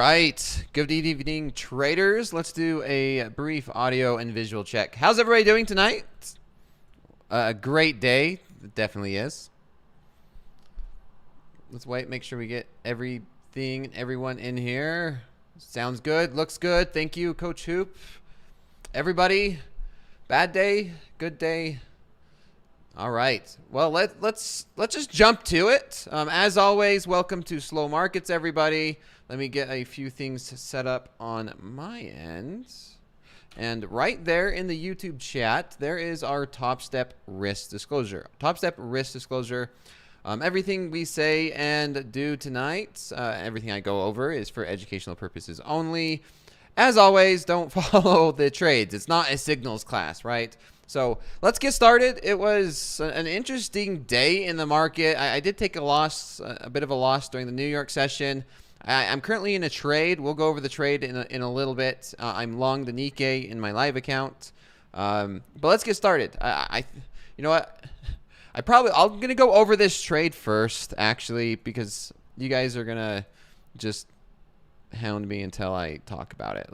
right. Good evening, traders. Let's do a brief audio and visual check. How's everybody doing tonight? A great day. It definitely is. Let's wait, make sure we get everyone in here. Sounds good. Looks good. Thank you, Coach Hoop. Everybody, bad day, good day. All right. Well, let's just jump to it. As always, welcome to Slow Markets, everybody. Let me get a few things set up on my end. And right there in the YouTube chat, there is our Topstep risk disclosure. Topstep risk disclosure. Everything we say and do tonight, everything I go over is for educational purposes only. As always, don't follow the trades. It's not a signals class, right? So let's get started. It was an interesting day in the market. I did take a loss, a bit of a loss during the New York session. I'm currently in a trade. We'll go over the trade in a little bit. I'm long the Nikkei in my live account. But let's get started. You know what? I'm gonna go over this trade first, actually, because you guys are gonna just hound me until I talk about it.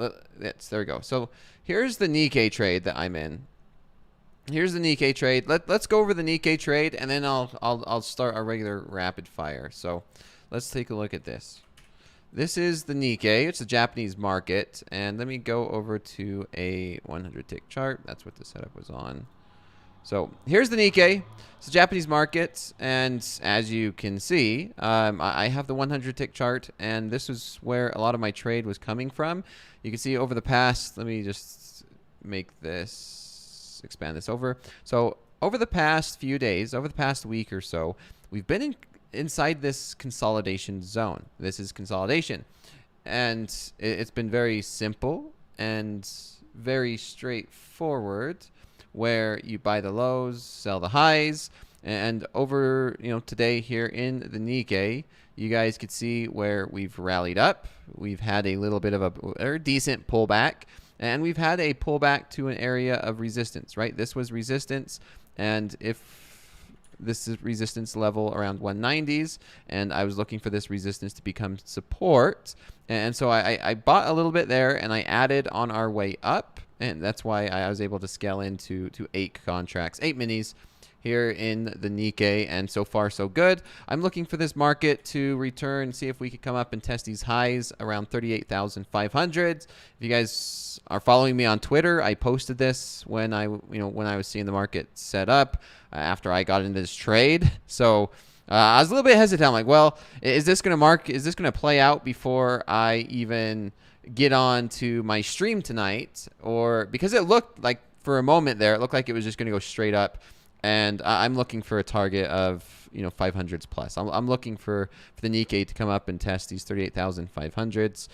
There we go. So here's the Nikkei trade that I'm in. Here's the Nikkei trade. Let's go over the Nikkei trade, and then I'll start our regular rapid fire. So let's take a look at this. This is the Nikkei. It's the Japanese market, and let me go over to a 100-tick chart. That's what the setup was on. So here's the Nikkei. It's the Japanese market, and as you can see, I have the 100-tick chart, and this is where a lot of my trade was coming from. You can see over the past. Let me just make this. Expand this over. So over the past few days, over the past week or so, we've been inside this consolidation zone. This is consolidation, and it's been very simple and very straightforward, where you buy the lows, sell the highs. And over today here in the Nikkei, you guys could see where we've rallied up. We've had a little bit of a decent pullback. And we've had a pullback to an area of resistance, right? This was resistance, and if this is resistance level around 190s, and I was looking for this resistance to become support, and so I bought a little bit there, and I added on our way up, and that's why I was able to scale into 8 contracts, 8 minis here in the Nikkei, and so far so good. I'm looking for this market to return, see if we could come up and test these highs around 38,500. If you guys are following me on Twitter, I posted this when I was seeing the market set up after I got into this trade. So I was a little bit hesitant. I'm like, well, is this going to play out before I even get on to my stream tonight? Or because it looked like for a moment there, it looked like it was just going to go straight up. And I'm looking for a target of 500s plus. I'm looking for the Nikkei to come up and test these 38,500s.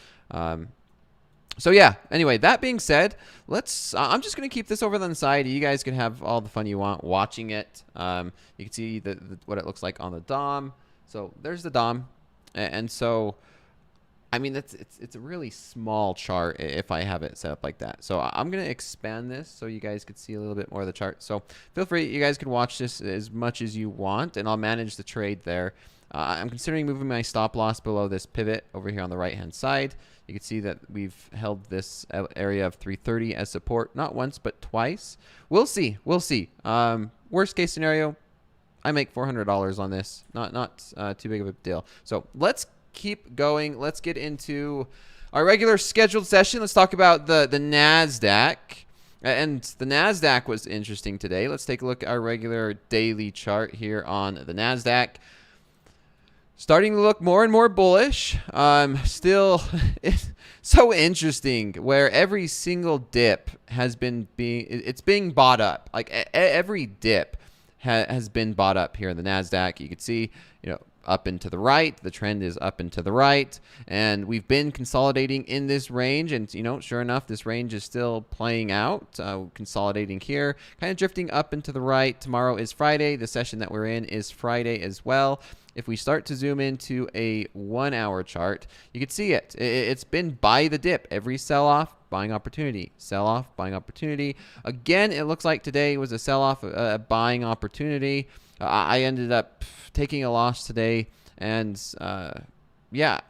So yeah. Anyway, that being said, I'm just gonna keep this over on the side. You guys can have all the fun you want watching it. You can see what it looks like on the DOM. So there's the DOM, and so. I mean, it's a really small chart if I have it set up like that. So I'm going to expand this so you guys could see a little bit more of the chart. So feel free. You guys can watch this as much as you want, and I'll manage the trade there. I'm considering moving my stop loss below this pivot over here on the right-hand side. You can see that we've held this area of 330 as support, not once, but twice. We'll see. We'll see. Worst case scenario, I make $400 on this. Not too big of a deal. So let's keep going. Let's get into our regular scheduled session. Let's talk about the Nasdaq. And the Nasdaq was interesting today. Let's take a look at our regular daily chart here on the Nasdaq. Starting to look more and more bullish. Still, it's so interesting where every single dip has been being bought up. Like every dip has been bought up here in the Nasdaq. You can see, up and to the right. The trend is up and to the right, and we've been consolidating in this range, and sure enough, this range is still playing out, consolidating here, kind of drifting up and to the right. Tomorrow is Friday. The session that we're in is Friday as well. If we start to zoom into a 1-hour chart, you can see it. It's been buy the dip. Every sell-off, buying opportunity. Sell-off, buying opportunity. Again, it looks like today was a sell-off, a buying opportunity. I ended up taking a loss today, and yeah,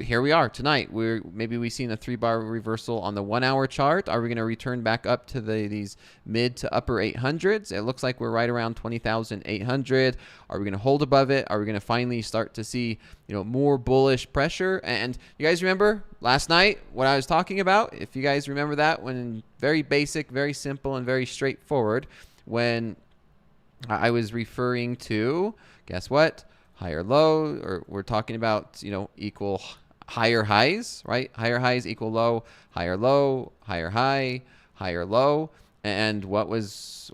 here we are tonight. Maybe we've seen a 3-bar reversal on the 1 hour chart. Are we going to return back up to these mid to upper 800s? It looks like we're right around 20,800. Are we going to hold above it? Are we going to finally start to see, more bullish pressure? And you guys remember last night what I was talking about? If you guys remember that, when very basic, very simple, and very straightforward, when I was referring to, guess what? Higher low, or we're talking about, equal higher highs, right? Higher highs equal low, higher high, higher low. And what was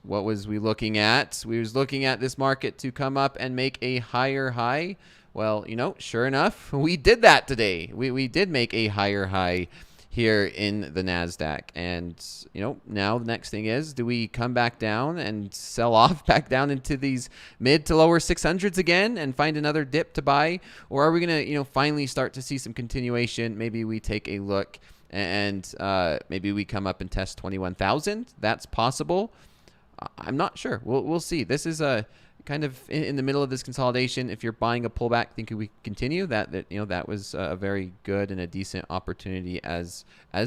we looking at? We was looking at this market to come up and make a higher high. Well, sure enough, we did that today. We did make a higher high here in the Nasdaq. And, now the next thing is, do we come back down and sell off back down into these mid to lower 600s again and find another dip to buy? Or are we going to, finally start to see some continuation? Maybe we take a look and maybe we come up and test 21,000. That's possible. I'm not sure. We'll see. This is a kind of in the middle of this consolidation. If you're buying a pullback, think we continue that was a very good and a decent opportunity as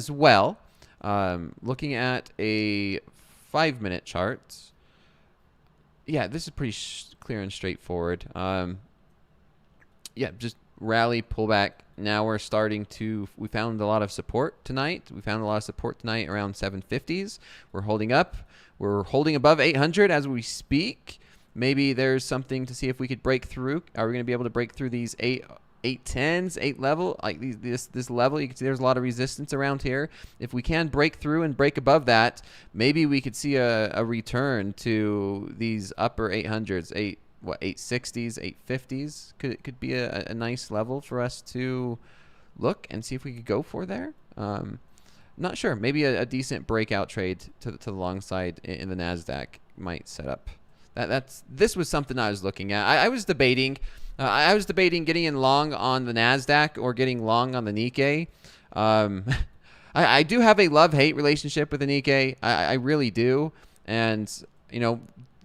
well. Looking at a 5-minute chart, yeah, this is pretty clear and straightforward. Just rally, pullback. Now we're starting to, we found a lot of support tonight. Around 750s. We're holding up. We're holding above 800 as we speak. Maybe there's something to see if we could break through. Are we going to be able to break through these 810s, 8 level, like this level? You can see there's a lot of resistance around here. If we can break through and break above that, maybe we could see a return to these upper 800s, 860s, 850s. Could be a nice level for us to look and see if we could go for there. Not sure. Maybe a decent breakout trade to the long side in the Nasdaq might set up. This was something I was looking at. I was debating. I was debating getting in long on the Nasdaq or getting long on the Nikkei. I do have a love-hate relationship with the Nikkei. I really do. And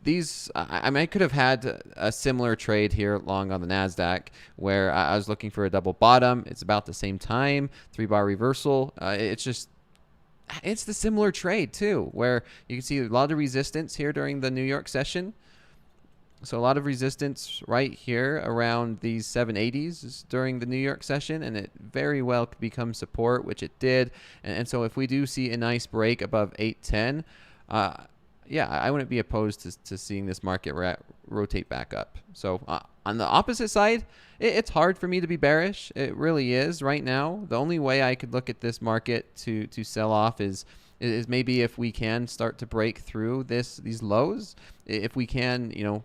these, I could have had a similar trade here long on the Nasdaq where I was looking for a double bottom. It's about the same time, 3-bar reversal. It's the similar trade too, where you can see a lot of resistance here during the New York session. So a lot of resistance right here around these 780s during the New York session, and it very well could become support, which it did. And so if we do see a nice break above 810, I wouldn't be opposed to seeing this market rotate back up. So on the opposite side, it's hard for me to be bearish. It really is right now. The only way I could look at this market to sell off is maybe if we can start to break through these lows. If we can,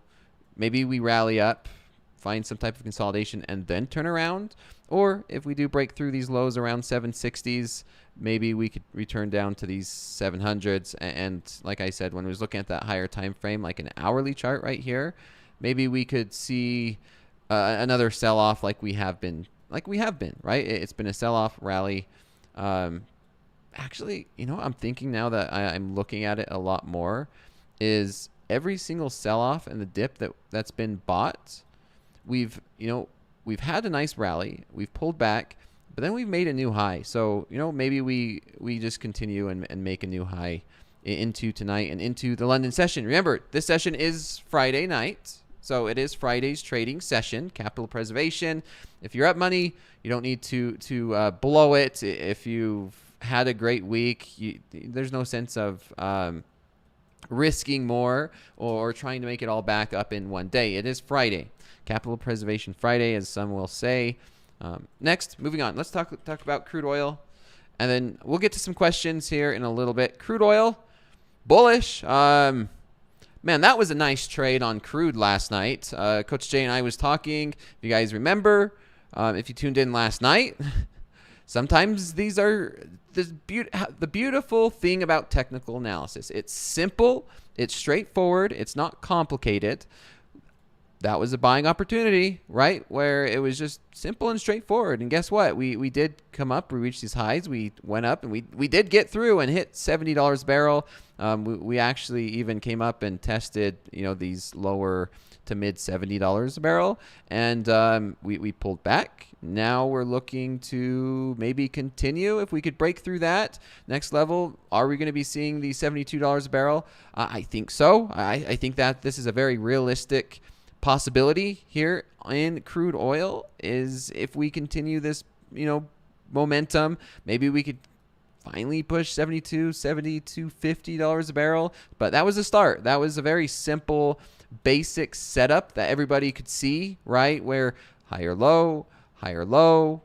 maybe we rally up, find some type of consolidation, and then turn around. Or if we do break through these lows around 760s, maybe we could return down to these 700s. And like I said, when I was looking at that higher time frame, like an hourly chart right here, maybe we could see another sell-off like we have been, right? It's been a sell-off rally. Actually, I'm thinking now that I'm looking at it a lot more, is every single sell-off and the dip that's been bought, we've had a nice rally, we've pulled back, but then we've made a new high. So, maybe we just continue and make a new high into tonight and into the London session. Remember, this session is Friday night. So it is Friday's trading session, capital preservation. If you're up money, you don't need to blow it. If you've had a great week, there's no sense of risking more or trying to make it all back up in one day. It is Friday, capital preservation Friday, as some will say. Next, moving on, let's talk about crude oil, and then we'll get to some questions here in a little bit. Crude oil, bullish. Man, that was a nice trade on crude last night. Coach Jay and I was talking. If you guys remember, if you tuned in last night, sometimes these are the beautiful thing about technical analysis. It's simple, it's straightforward, it's not complicated. that was a buying opportunity, right? Where it was just simple and straightforward. And guess what? We did come up. We reached these highs. We went up, and we did get through and hit $70 a barrel. We actually even came up and tested, these lower to mid $70 a barrel, and we pulled back. Now we're looking to maybe continue. If we could break through that next level, are we going to be seeing the $72 a barrel? I think so. I think that this is a very realistic possibility here in crude oil. Is if we continue this, momentum, maybe we could finally push $72, $50 a barrel. But that was a start. That was a very simple, basic setup that everybody could see, right? Where higher low,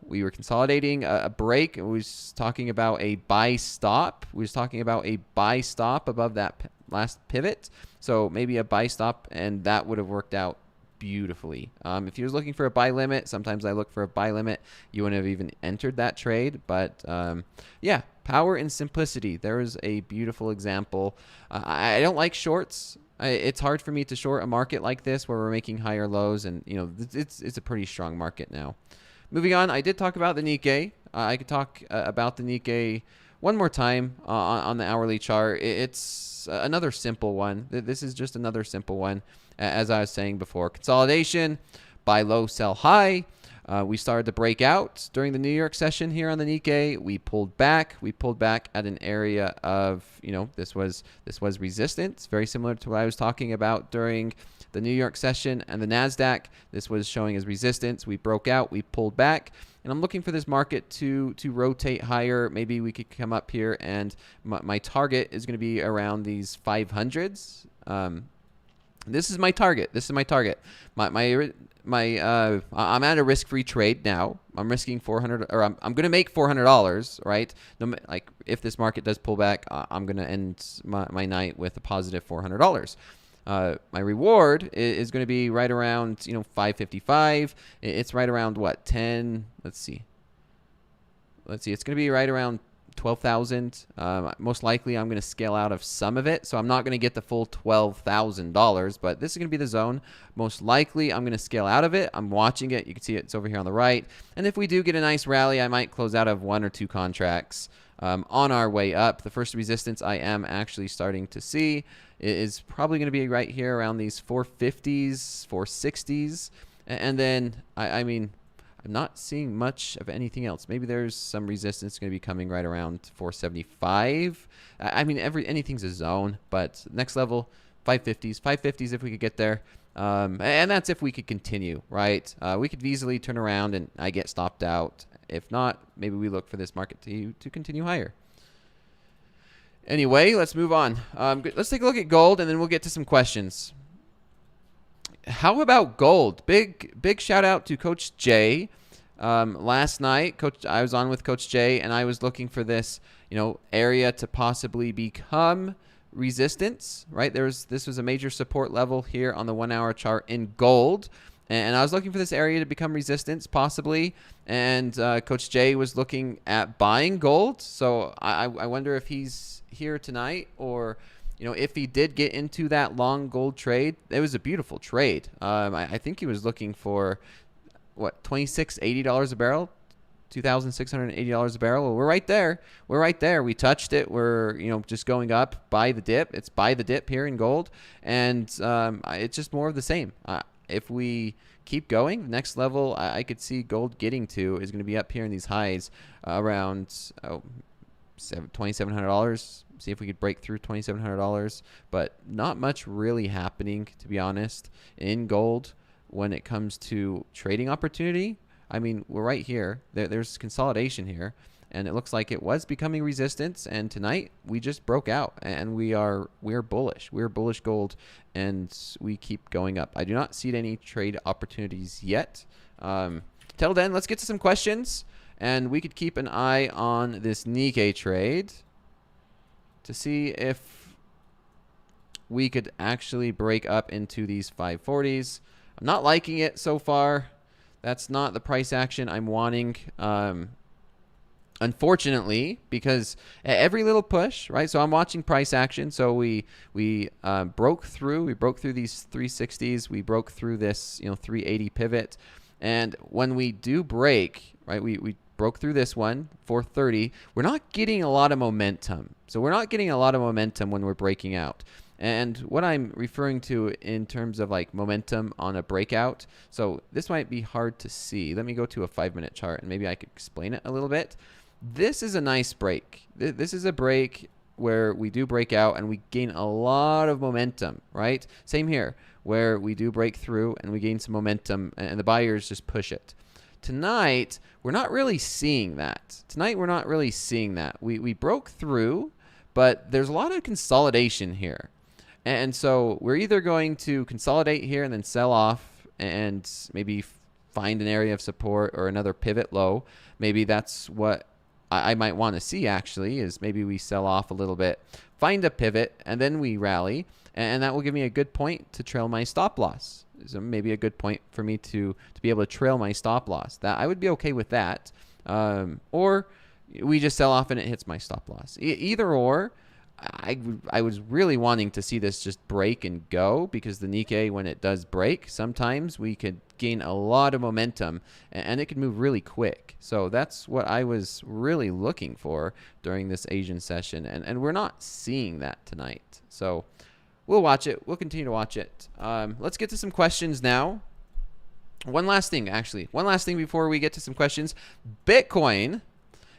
we were consolidating a break. We was talking about a buy stop. We was talking about a buy stop above that last pivot. So maybe a buy stop, and that would have worked out beautifully. If you was looking for a buy limit, sometimes I look for a buy limit. You wouldn't have even entered that trade. But yeah, power and simplicity. There is a beautiful example. I don't like shorts. It's hard for me to short a market like this where we're making higher lows, and it's a pretty strong market now. Moving on, I did talk about the Nikkei. I could talk about the Nikkei one more time on the hourly chart. It's another simple one. This is just another simple one. As I was saying before, consolidation, buy low, sell high. We started to break out during the New York session here on the Nikkei. We pulled back. We pulled back at an area of, this was resistance, very similar to what I was talking about during the New York session and the Nasdaq. This was showing as resistance. We broke out. We pulled back. And I'm looking for this market to rotate higher. Maybe we could come up here, and my target is going to be around these 500s. This is my target. I'm at a risk-free trade now. I'm risking $400, or I'm going to make $400, right? Like if this market does pull back, I'm going to end my night with a positive $400. My reward is going to be right around, 555. It's right around what, 10? Let's see. It's going to be right around 12,000. Most likely I'm going to scale out of some of it, so I'm not going to get the full $12,000, but this is going to be the zone. Most likely I'm going to scale out of it. I'm watching it. You can see it's over here on the right. And if we do get a nice rally, I might close out of 1 or 2 contracts on our way up. The first resistance I am actually starting to see is probably going to be right here around these 450s, 460s. And then, I mean, I'm not seeing much of anything else. Maybe there's some resistance going to be coming right around 475. I mean, anything's a zone, but next level, 550s if we could get there. And that's if we could continue, right? We could easily turn around and I get stopped out. If not, maybe we look for this market to continue higher. Anyway, let's move on. Let's take a look at gold, and then we'll get to some questions. How about gold? Big shout out to Coach Jay. Last night, I was on with Coach Jay, and I was looking for this, area to possibly become resistance, right? This was a major support level here on the 1 hour chart in gold. And I was looking for this area to become resistance, possibly. And Coach Jay was looking at buying gold. So I wonder if he's here tonight, or if he did get into that long gold trade. It was a beautiful trade. I think he was looking for what, $2,680 a barrel, $2,680 a barrel. Well, we're right there. We touched it. We're just going up by the dip. It's by the dip here in gold, and it's just more of the same. If we keep going, next level I could see gold getting to is going to be up here in these highs around $2,700. See if we could break through $2,700, but not much really happening, to be honest, in gold when it comes to trading opportunity. I mean, we're right here. There's consolidation here, and it looks like it was becoming resistance, and tonight we just broke out, and we're bullish. We're bullish gold, and we keep going up. I do not see any trade opportunities yet. Till then, let's get to some questions, and we could keep an eye on this Nikkei trade to see if we could actually break up into these 540s. I'm not liking it so far. That's not the price action I'm wanting. Unfortunately, because every little push, right? So I'm watching price action. So we broke through. We broke through these 360s. We broke through this 380 pivot. And when we do break, right? We broke through this one 430. We're not getting a lot of momentum. So we're not getting a lot of momentum when we're breaking out. And what I'm referring to in terms of like momentum on a breakout, so this might be hard to see. Let me go to a 5-minute chart and maybe I could explain it a little bit. This is a nice break. This is a break where we do break out and we gain a lot of momentum, right? Same here, where we do break through and we gain some momentum and the buyers just push it. Tonight, we're not really seeing that. We broke through, but there's a lot of consolidation here. And so we're either going to consolidate here and then sell off and maybe find an area of support or another pivot low. Maybe that's what I might want to see, actually, is maybe we sell off a little bit, find a pivot, and then we rally. And that will give me a good point to trail my stop loss. So maybe a good point for me to be able to trail my stop loss. That I would be okay with that. Or we just sell off and it hits my stop loss. Either or. I was really wanting to see this just break and go, because the Nikkei, when it does break, sometimes we could gain a lot of momentum and it could move really quick. So that's what I was really looking for during this Asian session. And we're not seeing that tonight. So we'll watch it. We'll continue to watch it. Let's get to some questions now. One last thing before we get to some questions. Bitcoin.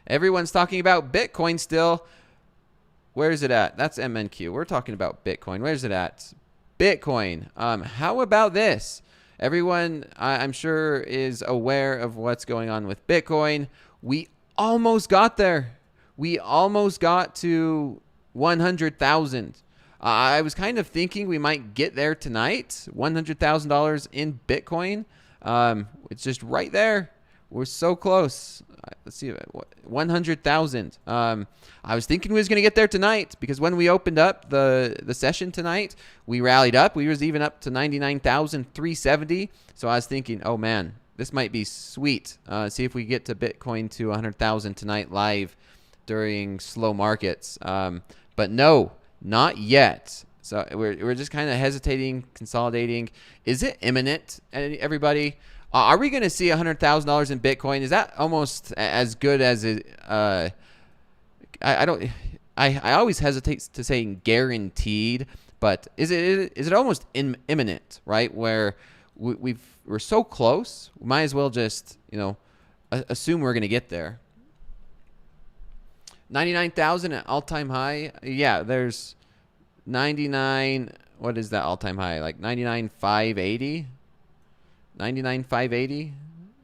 Everyone's talking about Bitcoin still. Where is it at? That's MNQ. We're talking about Bitcoin. Where's it at? Bitcoin. How about this? Everyone, I'm sure, is aware of what's going on with Bitcoin. We almost got there. We almost got to 100,000. I was kind of thinking we might get there tonight. $100,000 in Bitcoin. It's just right there. We're so close. Let's see, 100,000. I was thinking we was going to get there tonight, because when we opened up the session tonight, we rallied up. We was even up to 99,370. So I was thinking, oh man, this might be sweet. See if we get to Bitcoin to 100,000 tonight live during slow markets. But no, not yet. So we're just kind of hesitating, consolidating. Is it imminent, everybody? Are we going to see $100,000 in Bitcoin? Is that almost as good as it? I always hesitate to say guaranteed, but is it almost imminent, right? Where we're so close, we might as well just assume we're going to get there. 99,000 at all-time high. Yeah, there's 99. What is that all-time high? Like 99,580. 99,580.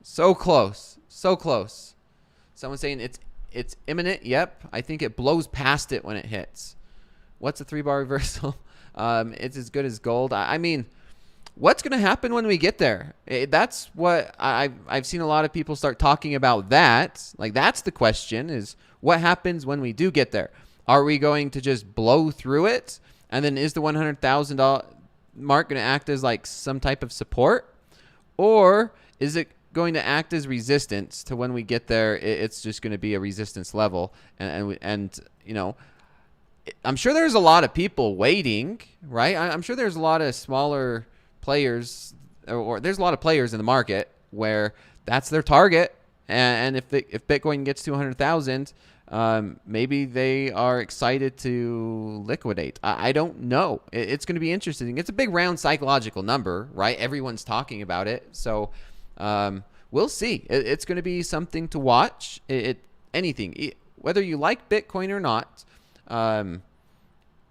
So close. Someone's saying it's imminent. Yep. I think it blows past it when it hits. What's a 3-bar reversal? It's as good as gold. I mean, what's going to happen when we get there? That's what I've seen a lot of people start talking about that. Like, that's the question, is what happens when we do get there? Are we going to just blow through it? And then is the $100,000 mark going to act as like some type of support? Or is it going to act as resistance to when we get there? It's just going to be a resistance level. And I'm sure there's a lot of people waiting, right? I'm sure there's a lot of smaller players, or there's a lot of players in the market where that's their target. And if Bitcoin gets to 100,000, maybe they are excited to liquidate. I don't know. It's going to be interesting. It's a big round psychological number, right? Everyone's talking about it. So we'll see. It's going to be something to watch. Anything, whether you like Bitcoin or not,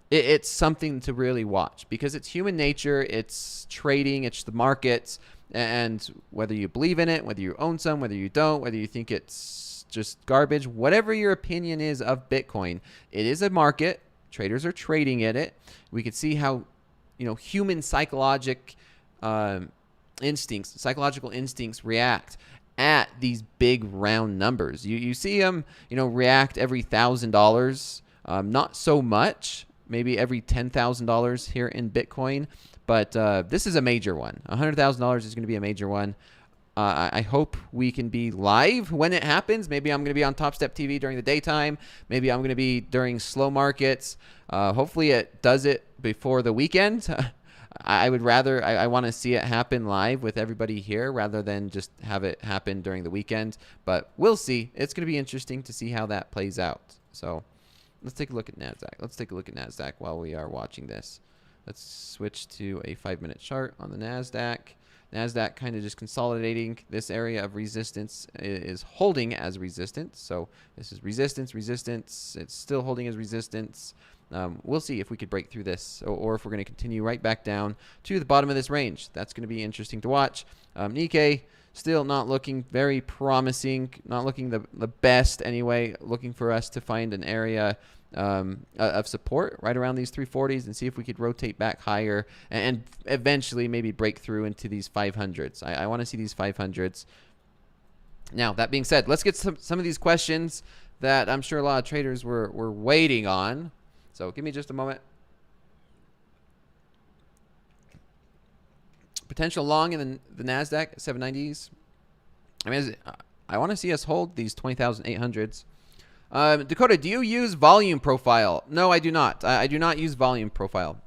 it's something to really watch, because it's human nature. It's trading. It's the markets. And whether you believe in it, whether you own some, whether you don't, whether you think it's just garbage, whatever your opinion is of Bitcoin, it is a market. Traders are trading at it. We could see how, human psychological instincts react at these big round numbers. You see them, react every $1,000. Not so much, maybe every $10,000 here in Bitcoin. But this is a major one. $100,000 is going to be a major one. I hope we can be live when it happens. Maybe I'm going to be on TopstepTV during the daytime. Maybe I'm going to be during slow markets. Hopefully it does it before the weekend. I would rather, I want to see it happen live with everybody here rather than just have it happen during the weekend. But we'll see. It's going to be interesting to see how that plays out. So let's take a look at Nasdaq. Let's take a look at Nasdaq while we are watching this. Let's switch to a 5-minute chart on the Nasdaq. Nasdaq kind of just consolidating. This area of resistance is holding as resistance. So this is resistance, resistance. It's still holding as resistance. We'll see if we could break through this or if we're going to continue right back down to the bottom of this range. That's going to be interesting to watch. Nikkei still not looking very promising, not looking the best anyway, looking for us to find an area of support right around these 340s and see if we could rotate back higher and eventually maybe break through into these 500s. I want to see these 500s. Now, that being said, let's get some of these questions that I'm sure a lot of traders were waiting on. So give me just a moment. Potential long in the Nasdaq 790s. I mean, I want to see us hold these 20,800s. Dakota, do you use volume profile? No, I do not. I do not use volume profile.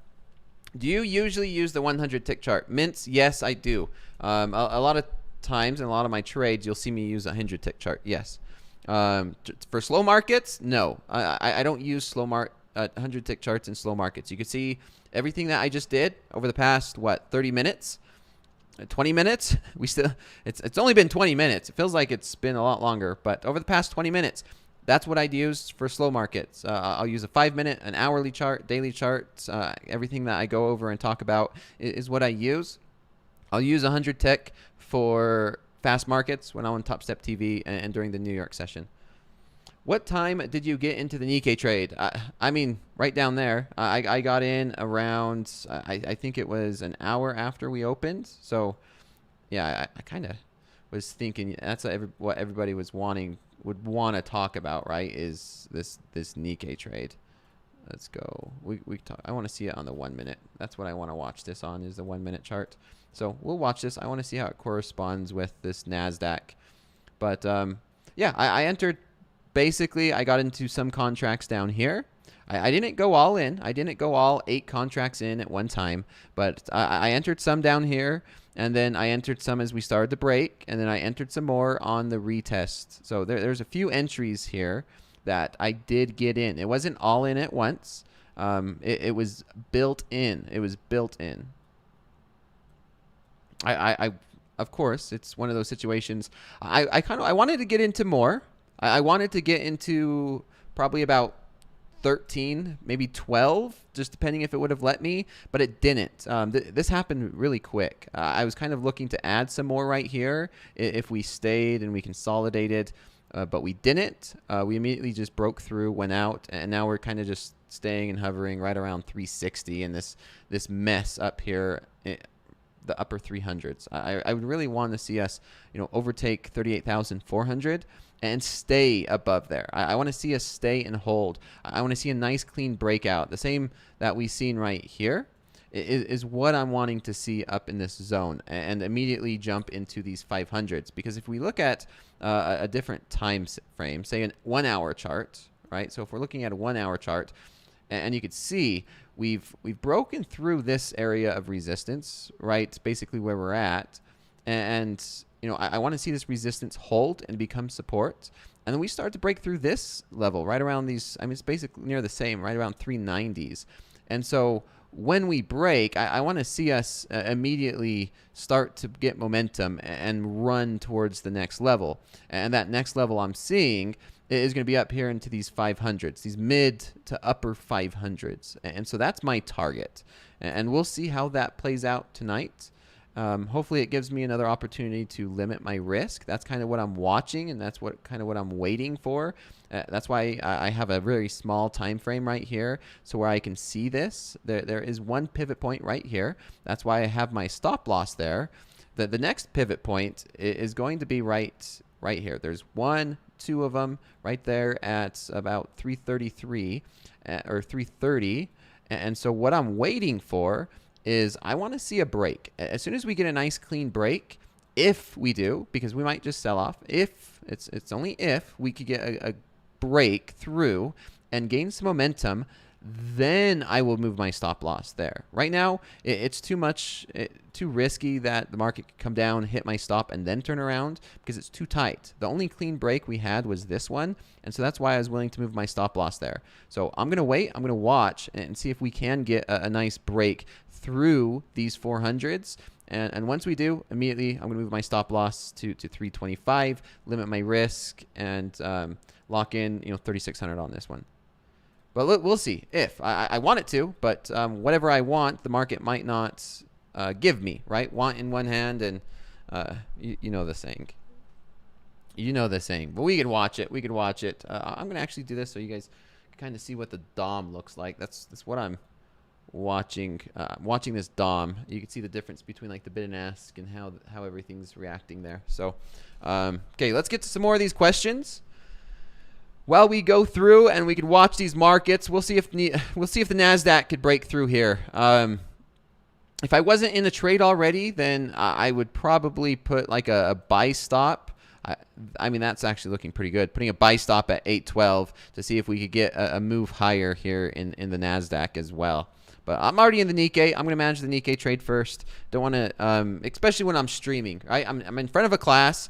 Do you usually use the 100 tick chart? Mints, yes, I do. A lot of times in a lot of my trades, you'll see me use a 100 tick chart. Yes. For slow markets, no. I don't use 100 tick charts in slow markets. You can see everything that I just did over the past 30 minutes, 20 minutes. It's only been 20 minutes. It feels like it's been a lot longer, but over the past 20 minutes, that's what I'd use for slow markets. I'll use a 5-minute, an hourly chart, daily charts. Everything that I go over and talk about is what I use. I'll use 100 tick for fast markets when I'm on TopstepTV and during the New York session. What time did you get into the Nikkei trade? I mean, right down there. I got in around, I think it was an hour after we opened. So, yeah, I kind of was thinking that's what everybody would want to talk about, right? Is this Nikkei trade? Let's go. I want to see it on the 1 minute. That's what I want to watch this on, is the 1 minute chart. So we'll watch this. I want to see how it corresponds with this Nasdaq. But yeah, I entered. Basically, I got into some contracts down here. I didn't go all in. I didn't go all 8 contracts in at one time, but I entered some down here, and then I entered some as we started the break, and then I entered some more on the retest. So there's a few entries here that I did get in. It wasn't all in at once. It was built in. It was built in. Of course, it's one of those situations. I wanted to get into more. I wanted to get into probably about 13, maybe 12, just depending if it would have let me, but it didn't. This happened really quick. I was kind of looking to add some more right here if we stayed and we consolidated, but we didn't. We immediately just broke through, went out, and now we're kind of just staying and hovering right around 360 in this mess up here. The upper 300s. I would really want to see us, overtake 38,400 and stay above there. I want to see us stay and hold. I want to see a nice clean breakout. The same that we've seen right here is what I'm wanting to see up in this zone and immediately jump into these 500s. Because if we look at a different time frame, say a 1 hour chart, right? So if we're looking at a 1 hour chart, and you could see we've broken through this area of resistance, right? Basically where we're at. And I want to see this resistance hold and become support. And then we start to break through this level right around these. I mean, it's basically near the same, right around 390s. And so when we break, I want to see us immediately start to get momentum and run towards the next level. And that next level I'm seeing is going to be up here into these 500s, these mid to upper 500s. And so that's my target. And we'll see how that plays out tonight. Hopefully it gives me another opportunity to limit my risk. That's kind of what I'm watching, and that's what I'm waiting for. That's why I have a very small time frame right here, so where I can see this. There is one pivot point right here. That's why I have my stop loss there. The next pivot point is going to be right here. There's 1, 2 of them right there at about 333 or 330. And so what I'm waiting for is I want to see a break. As soon as we get a nice clean break, if we do, because we might just sell off, if it's only if we could get a break through and gain some momentum, then I will move my stop loss there. Right now, it's too risky that the market could come down, hit my stop, and then turn around because it's too tight. The only clean break we had was this one, and so that's why I was willing to move my stop loss there. So I'm going to wait. I'm going to watch and see if we can get a nice break through these 400s. And once we do, immediately I'm going to move my stop loss to 325, limit my risk, and lock in 3,600 on this one. But we'll see if I want it to, but whatever I want, the market might not give me, right? Want in one hand, and you know the saying. You know the saying. But we could watch it. We could watch it. I'm going to actually do this so you guys can kind of see what the DOM looks like. That's what I'm watching. Watching this DOM, you can see the difference between like the bid and ask and how everything's reacting there. So, okay, let's get to some more of these questions. While we go through and we could watch these markets, we'll see if the Nasdaq could break through here. If I wasn't in a trade already, then I would probably put like a buy stop. I mean, that's actually looking pretty good. Putting a buy stop at 812 to see if we could get a move higher here in the Nasdaq as well. But I'm already in the Nikkei. I'm going to manage the Nikkei trade first. Don't want to, especially when I'm streaming, right? I'm in front of a class.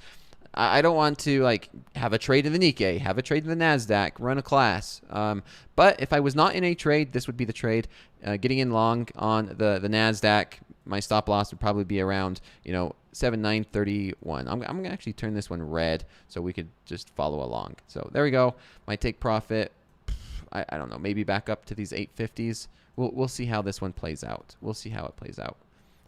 I don't want to like have a trade in the Nikkei, have a trade in the Nasdaq, run a class. But if I was not in a trade, this would be the trade. Getting in long on the Nasdaq, my stop loss would probably be around 7,931. I'm gonna actually turn this one red so we could just follow along. So there we go. My take profit. I don't know. Maybe back up to these 850s. We'll see how this one plays out. We'll see how it plays out.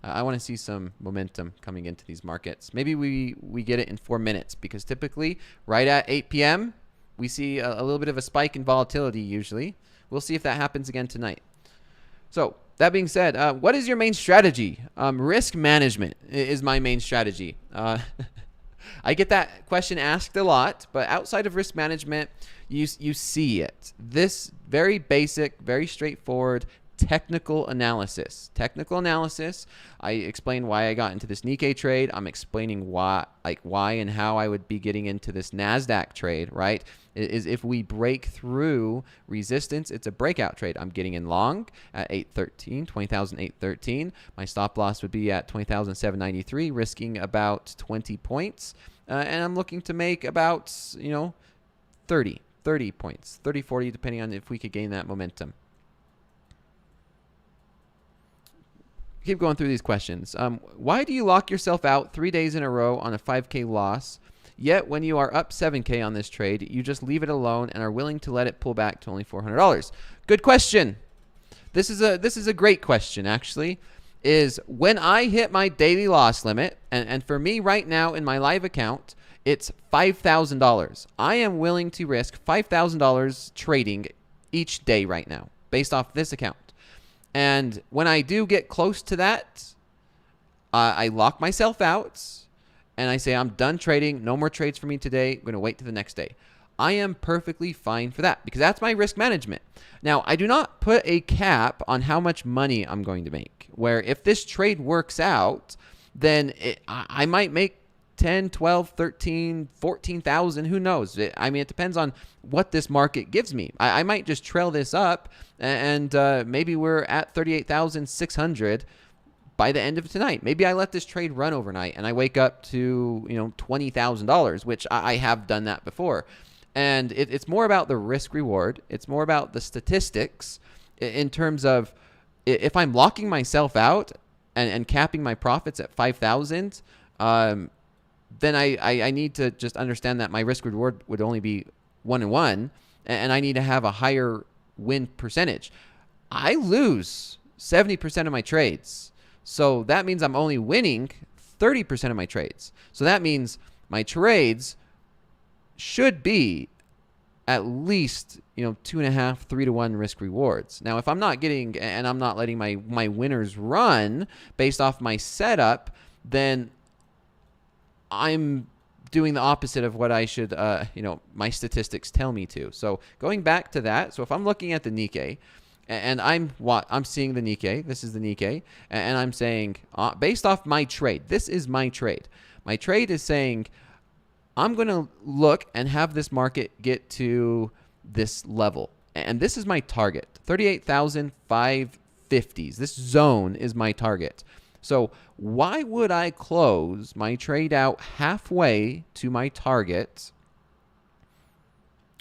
I want to see some momentum coming into these markets. Maybe we get it in 4 minutes because typically right at 8 p.m. we see a little bit of a spike in volatility usually. We'll see if that happens again tonight. So that being said, what is your main strategy? Risk management is my main strategy. I get that question asked a lot, but outside of risk management, you see it. This very basic, very straightforward technical analysis. I explain why I got into this Nikkei trade. I'm explaining why and how I would be getting into this Nasdaq trade, right? Is if we break through resistance, it's a breakout trade. I'm getting in long at 813, 20,813. My stop loss would be at 20,793, risking about 20 points. And I'm looking to make about, 30 points, 30, 40, depending on if we could gain that momentum. Keep going through these questions. Why do you lock yourself out 3 days in a row on a 5K loss, yet when you are up 7K on this trade, you just leave it alone and are willing to let it pull back to only $400? Good question. This is a great question, actually. Is when I hit my daily loss limit, and for me right now in my live account, it's $5,000. I am willing to risk $5,000 trading each day right now based off this account. And when I do get close to that, I lock myself out and I say, I'm done trading. No more trades for me today. I'm going to wait to the next day. I am perfectly fine for that because that's my risk management. Now, I do not put a cap on how much money I'm going to make, where if this trade works out, then I might make 10, 12, 13, 14,000, who knows? It depends on what this market gives me. I might just trail this up and maybe we're at 38,600 by the end of tonight. Maybe I let this trade run overnight and I wake up to, $20,000, which I have done that before. And it's more about the risk reward. It's more about the statistics in terms of if I'm locking myself out and capping my profits at 5,000, then I need to just understand that my risk reward would only be 1 and 1, and I need to have a higher win percentage. I lose 70% of my trades. So that means I'm only winning 30% of my trades. So that means my trades should be at least 2.5, 3 to 1 risk rewards. Now, if I'm not getting and I'm not letting my winners run based off my setup, then I'm doing the opposite of what I should, my statistics tell me to. So going back to that, so if I'm looking at the Nikkei, and I'm seeing the Nikkei, this is the Nikkei, and I'm saying, based off my trade, this is my trade. My trade is saying, I'm going to look and have this market get to this level. And this is my target, 38,550s. This zone is my target. So why would I close my trade out halfway to my target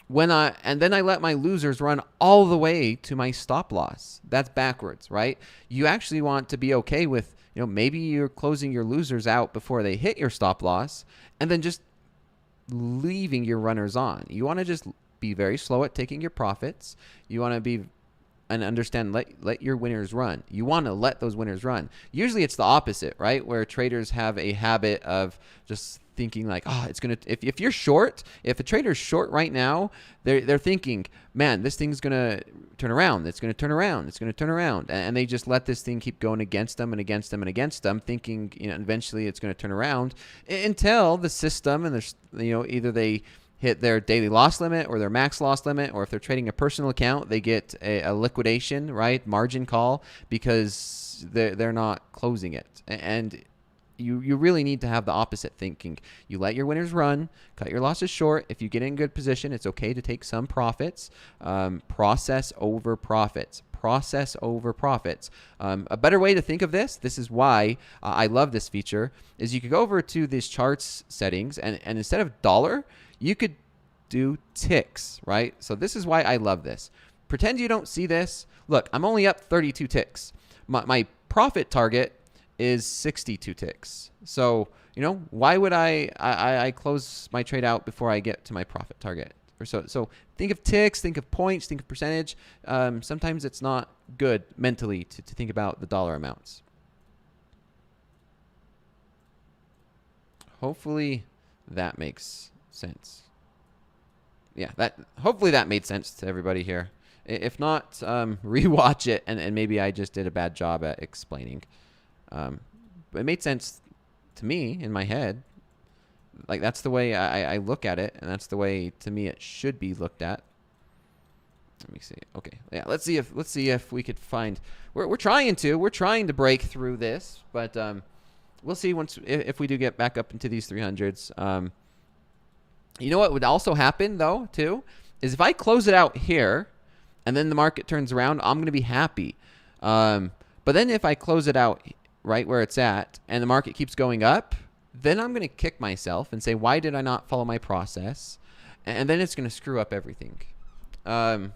and then I let my losers run all the way to my stop loss? That's backwards, right? You actually want to be okay with, maybe you're closing your losers out before they hit your stop loss and then just leaving your runners on. You want to just be very slow at taking your profits. You want to be and understand, let your winners run. You want to let those winners run. Usually it's the opposite, right? Where traders have a habit of just thinking like, it's going to, if you're short, if a trader's short right now, they're thinking, man, this thing's going to turn around. It's going to turn around. It's going to turn around. And they just let this thing keep going against them and against them and against them, thinking, eventually it's going to turn around until the system and there's, either they hit their daily loss limit or their max loss limit, or if they're trading a personal account, they get a liquidation, right? Margin call, because they're not closing it. And you really need to have the opposite thinking. You let your winners run, cut your losses short. If you get in good position, it's okay to take some profits. Process over profits. Process over profits. A better way to think of this is why I love this feature, is you could go over to these charts settings and instead of dollar, you could do ticks, right? So this is why I love this. Pretend you don't see this. Look, I'm only up 32 ticks. My profit target is 62 ticks. So, why would I close my trade out before I get to my profit target? Or so think of ticks, think of points, think of percentage. Sometimes it's not good mentally to think about the dollar amounts. Hopefully that makes sense. Yeah, hopefully that made sense to everybody here. If not, rewatch it and maybe I just did a bad job at explaining. But it made sense to me in my head. Like, that's the way I look at it, and that's the way, to me, it should be looked at. Let me see. Okay, yeah. Let's see if we could find. We're trying to break through this, but we'll see if we do get back up into these 300s. You know what would also happen though too is if I close it out here, and then the market turns around, I'm gonna be happy. But then if I close it out right where it's at, and the market keeps going up, then I'm going to kick myself and say, why did I not follow my process? And then it's going to screw up everything. Do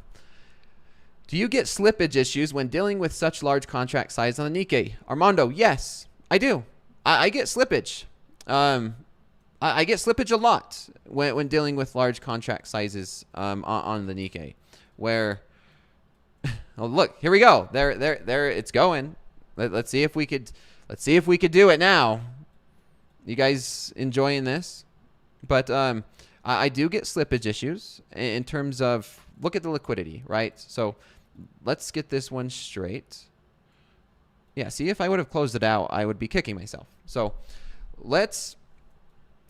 you get slippage issues when dealing with such large contract size on the Nikkei? Armando, yes, I do. I get slippage. I get slippage a lot when dealing with large contract sizes on the Nikkei. Where, oh look, here we go. There, it's going. Let's see if we could do it now. You guys enjoying this? But I do get slippage issues in terms of, look at the liquidity, right? So let's get this one straight. Yeah, see, if I would have closed it out, I would be kicking myself. So now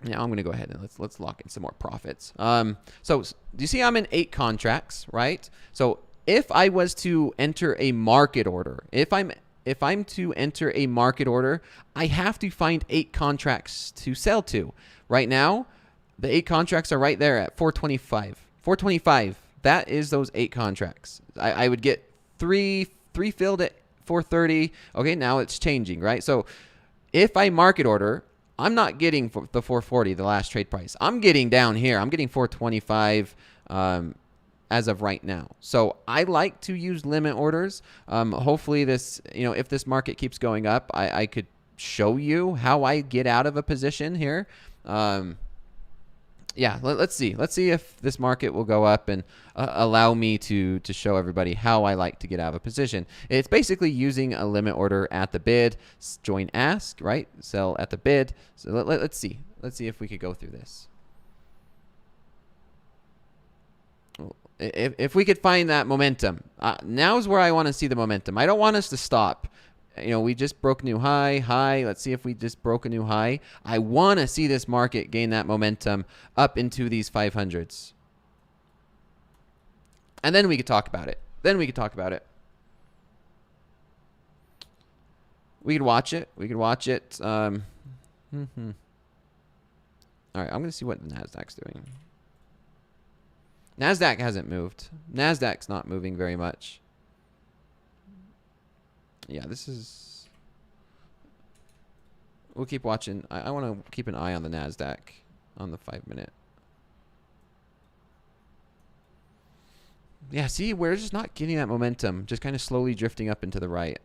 I'm going to go ahead and let's lock in some more profits. So do you see I'm in 8 contracts, right? So if I was to enter a market order, if I'm to enter a market order, I have to find 8 contracts to sell to. Right now, the 8 contracts are right there at 425. 425, that is those 8 contracts. I would get 3 filled at 430. Okay, now it's changing, right? So if I market order, I'm not getting the 440, the last trade price. I'm getting down here. I'm getting 425 as of right now. So I like to use limit orders. Hopefully this, if this market keeps going up, I could show you how I get out of a position here. Yeah, let's see. Let's see if this market will go up and allow me to show everybody how I like to get out of a position. It's basically using a limit order at the bid, join ask, right? Sell at the bid. So let's see. Let's see if we could go through this. If we could find that momentum. Now's where I want to see the momentum. I don't want us to stop. We just broke a new high. Let's see if we just broke a new high. I want to see this market gain that momentum up into these 500s. And then we could talk about it. We could watch it. All right, I'm going to see what the Nasdaq's doing. Nasdaq hasn't moved. Nasdaq's not moving very much. Yeah, this is... We'll keep watching. I want to keep an eye on the Nasdaq on the 5-minute. Yeah, see, we're just not getting that momentum. Just kind of slowly drifting up into the right.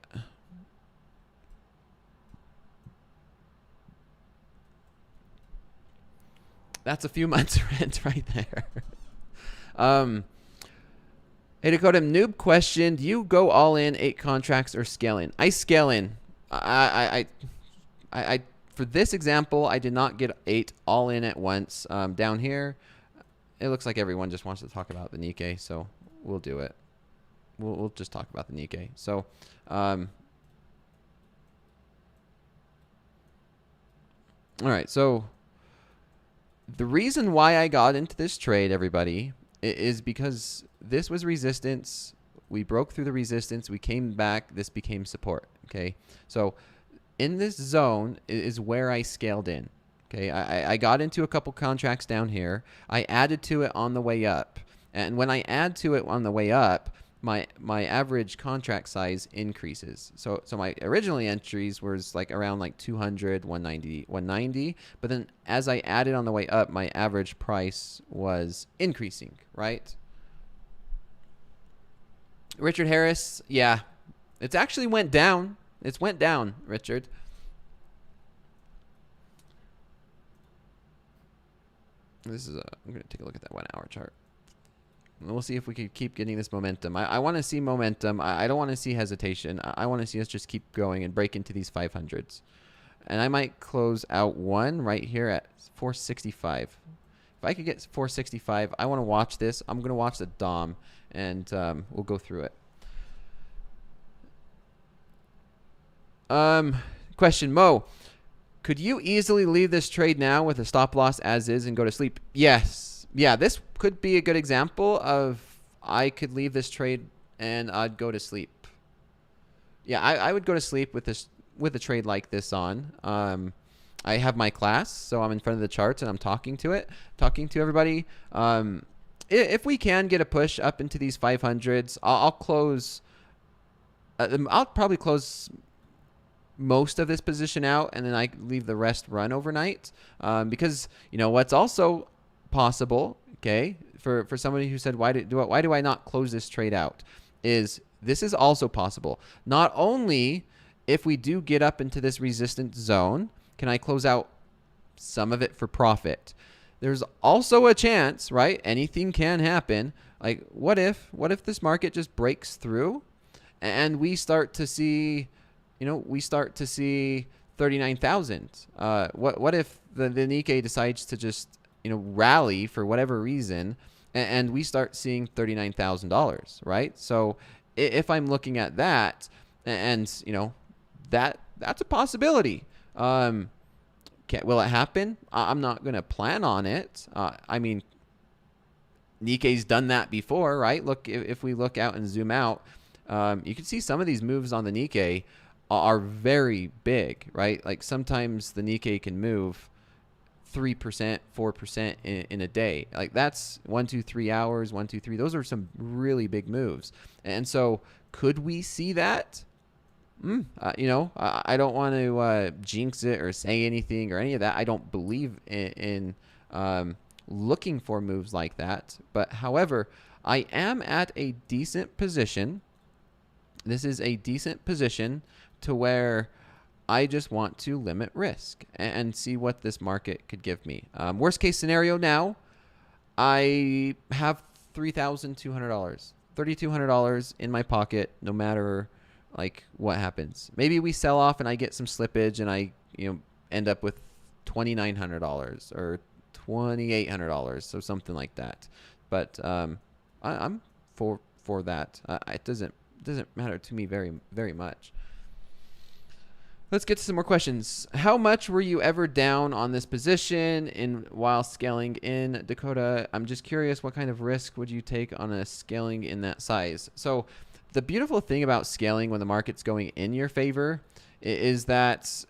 That's a few months rent right there. Hey Dakota, noob question. Do you go all in 8 contracts or scale in? I scale in. I for this example, I did not get 8 all in at once. Down here, it looks like everyone just wants to talk about the Nikkei, so we'll do it. We'll just talk about the Nikkei. So, all right. So the reason why I got into this trade, everybody, is because this was resistance. We broke through the resistance. We came back. This became support. Okay. So in this zone is where I scaled in. Okay. I got into a couple contracts down here. I added to it on the way up. And when I add to it on the way up, my average contract size increases. So my original entries was like around like 200, 190. But then as I added on the way up, my average price was increasing, right? Richard Harris, yeah. It's actually went down. It's went down, Richard. This is I'm going to take a look at that 1 hour chart. We'll see if we can keep getting this momentum. I want to see momentum. I don't want to see hesitation. I want to see us just keep going and break into these 500s. And I might close out one right here at 465. If I could get 465, I want to watch this. I'm going to watch the DOM, and we'll go through it. Question, Mo. Could you easily leave this trade now with a stop loss as is and go to sleep? Yes. Yeah, this could be a good example of I could leave this trade and I'd go to sleep. Yeah, I would go to sleep with this, with a trade like this on. I have my class, so I'm in front of the charts and I'm talking to everybody. If we can get a push up into these 500s, I'll close. I'll probably close most of this position out, and then I leave the rest run overnight. Because you know what's also possible, okay, for somebody who said why do I not close this trade out, is this is also possible. Not only if we do get up into this resistance zone, can I close out some of it for profit? There's also a chance, right? Anything can happen. Like what if this market just breaks through and we start to see, 39,000. What if the Nikkei decides to just rally for whatever reason, and we start seeing $39,000, right? So if I'm looking at that, and that's a possibility. Will it happen? I'm not going to plan on it. I mean, Nikkei's done that before, right? Look, if we look out and zoom out, you can see some of these moves on the Nikkei are very big, right? Like sometimes the Nikkei can move 3%, 4% in a day. Like that's 1, 2, 3 hours, 1, 2, 3. Those are some really big moves. And so could we see that? I don't want to jinx it or say anything or any of that. I don't believe in looking for moves like that. But however, I am at a decent position. This is a decent position to where I just want to limit risk and see what this market could give me. Worst case scenario now, I have $3,200, $3,200 in my pocket, no matter like what happens. Maybe we sell off and I get some slippage and I end up with $2,900 or $2,800, so something like that. But I'm for that. It doesn't matter to me very, very much. Let's get to some more questions. How much were you ever down on this position while scaling in, Dakota? I'm just curious, what kind of risk would you take on a scaling in that size? So the beautiful thing about scaling when the market's going in your favor is that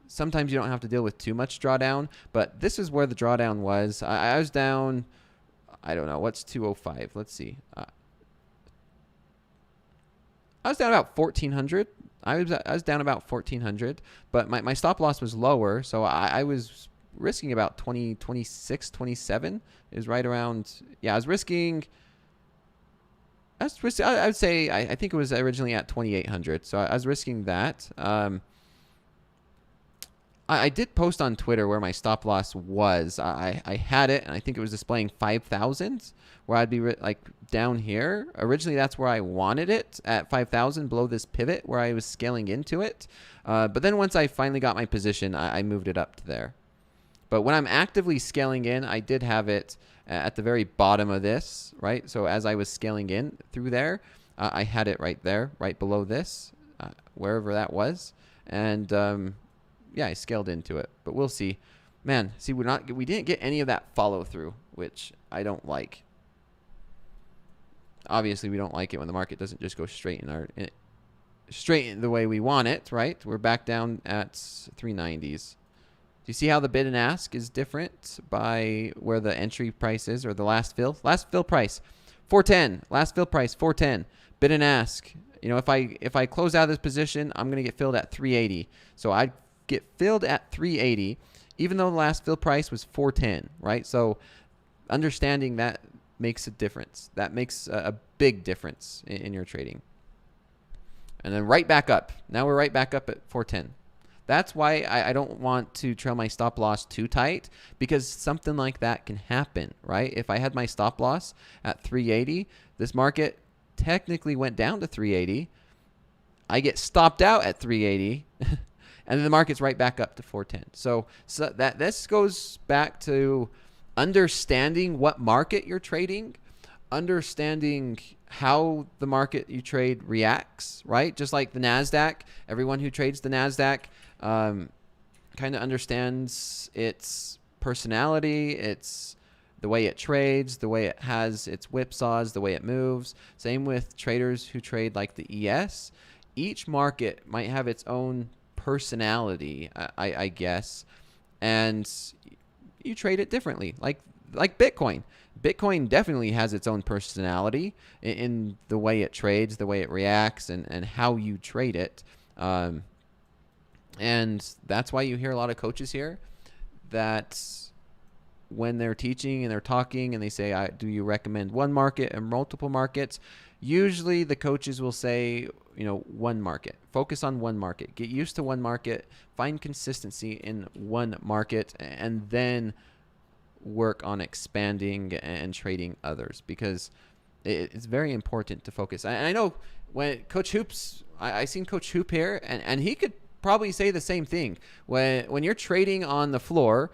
sometimes you don't have to deal with too much drawdown, but this is where the drawdown was. I was down, I don't know, what's 205? Let's see. I was down about 1,400. I was down about 1,400, but my stop loss was lower, so I was risking about 26, 27 is right around. Yeah, I was risking. I would say I think it was originally at 2,800, so I was risking that. I did post on Twitter where my stop loss was. I had it, and I think it was displaying 5,000, where I'd be like down here. Originally, that's where I wanted it, at 5,000, below this pivot where I was scaling into it. But then once I finally got my position, I moved it up to there. But when I'm actively scaling in, I did have it at the very bottom of this, right? So as I was scaling in through there, I had it right there, right below this, wherever that was. And yeah, I scaled into it, but we'll see. Man, see, we didn't get any of that follow through, which I don't like. Obviously, we don't like it when the market doesn't just go straight in the way we want it, right? We're back down at 390s. Do you see how the bid and ask is different by where the entry price is, or the last fill? Last fill price, 410. Last fill price, 410. Bid and ask. You know, if I close out of this position, I'm gonna get filled at 380. So I'd get filled at 380, even though the last fill price was 410, right? So understanding that makes a difference. That makes a big difference in your trading. And then right back up. Now we're right back up at 410. That's why I don't want to trail my stop loss too tight, because something like that can happen, right? If I had my stop loss at 380, this market technically went down to 380. I get stopped out at 380, and then the market's right back up to 410. So that this goes back to understanding what market you're trading, understanding how the market you trade reacts, right? Just like the Nasdaq, everyone who trades the Nasdaq kind of understands its personality, its the way it trades, the way it has its whipsaws, the way it moves. Same with traders who trade like the ES. Each market might have its own personality, I guess, and you trade it differently. Like Bitcoin. Bitcoin definitely has its own personality in the way it trades, the way it reacts, and how you trade it. And that's why you hear a lot of coaches here that when they're teaching and they're talking and they say, do you recommend one market or multiple markets? Usually the coaches will say, you know, one market. Focus on one market. Get used to one market. Find consistency in one market, and then work on expanding and trading others, because it's very important to focus. And I know when Coach Hoops, I seen Coach Hoop here, and he could probably say the same thing. When you're trading on the floor,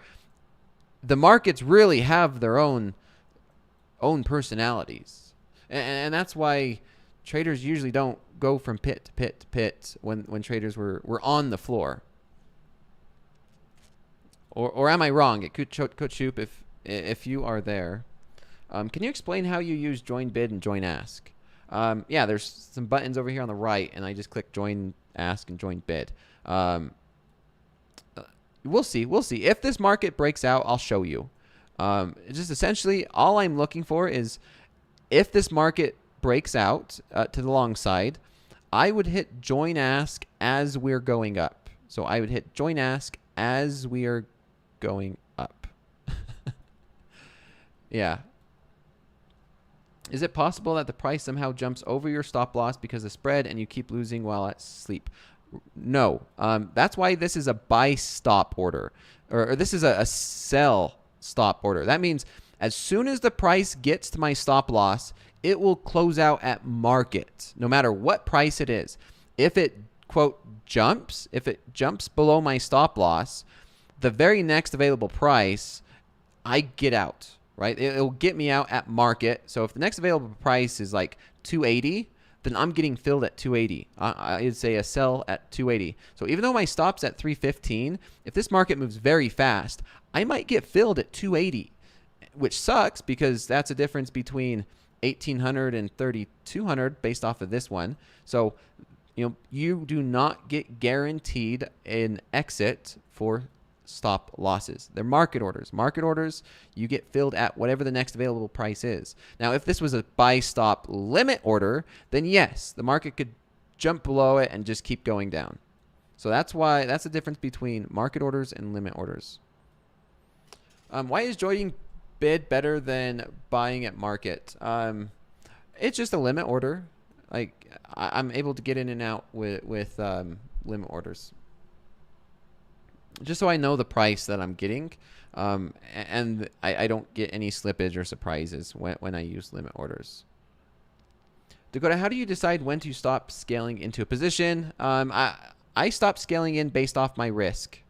the markets really have their own personalities, and that's why traders usually don't go from pit to pit to pit when traders were on the floor. Or am I wrong? Coach Hoop, if you are there, can you explain how you use join bid and join ask? Yeah, there's some buttons over here on the right, and I just click join ask and join bid. We'll see. If this market breaks out, I'll show you. Just essentially, all I'm looking for is if this market breaks out to the long side, I would hit join ask as we're going up. So I would hit join ask as we are going up. Yeah. Is it possible that the price somehow jumps over your stop loss because of spread and you keep losing while at sleep? No. That's why this is a buy stop order, or this is a sell stop order. That means as soon as the price gets to my stop loss, it will close out at market, no matter what price it is. If it, quote, jumps below my stop loss, the very next available price, I get out, right? It'll get me out at market. So if the next available price is like 280, then I'm getting filled at 280. I'd say a sell at 280. So even though my stop's at 315, if this market moves very fast, I might get filled at 280, which sucks because that's a difference between 1,800 and 3,200 based off of this one. So you do not get guaranteed an exit for stop losses. They're market orders. Market orders, you get filled at whatever the next available price is. Now, if this was a buy stop limit order, then yes, the market could jump below it and just keep going down. So that's the difference between market orders and limit orders. Why is joining bid better than buying at market? It's just a limit order. Like, I'm able to get in and out with limit orders, just so I know the price that I'm getting, and I don't get any slippage or surprises when I use limit orders. Dakota, how do you decide when to stop scaling into a position? I stop scaling in based off my risk.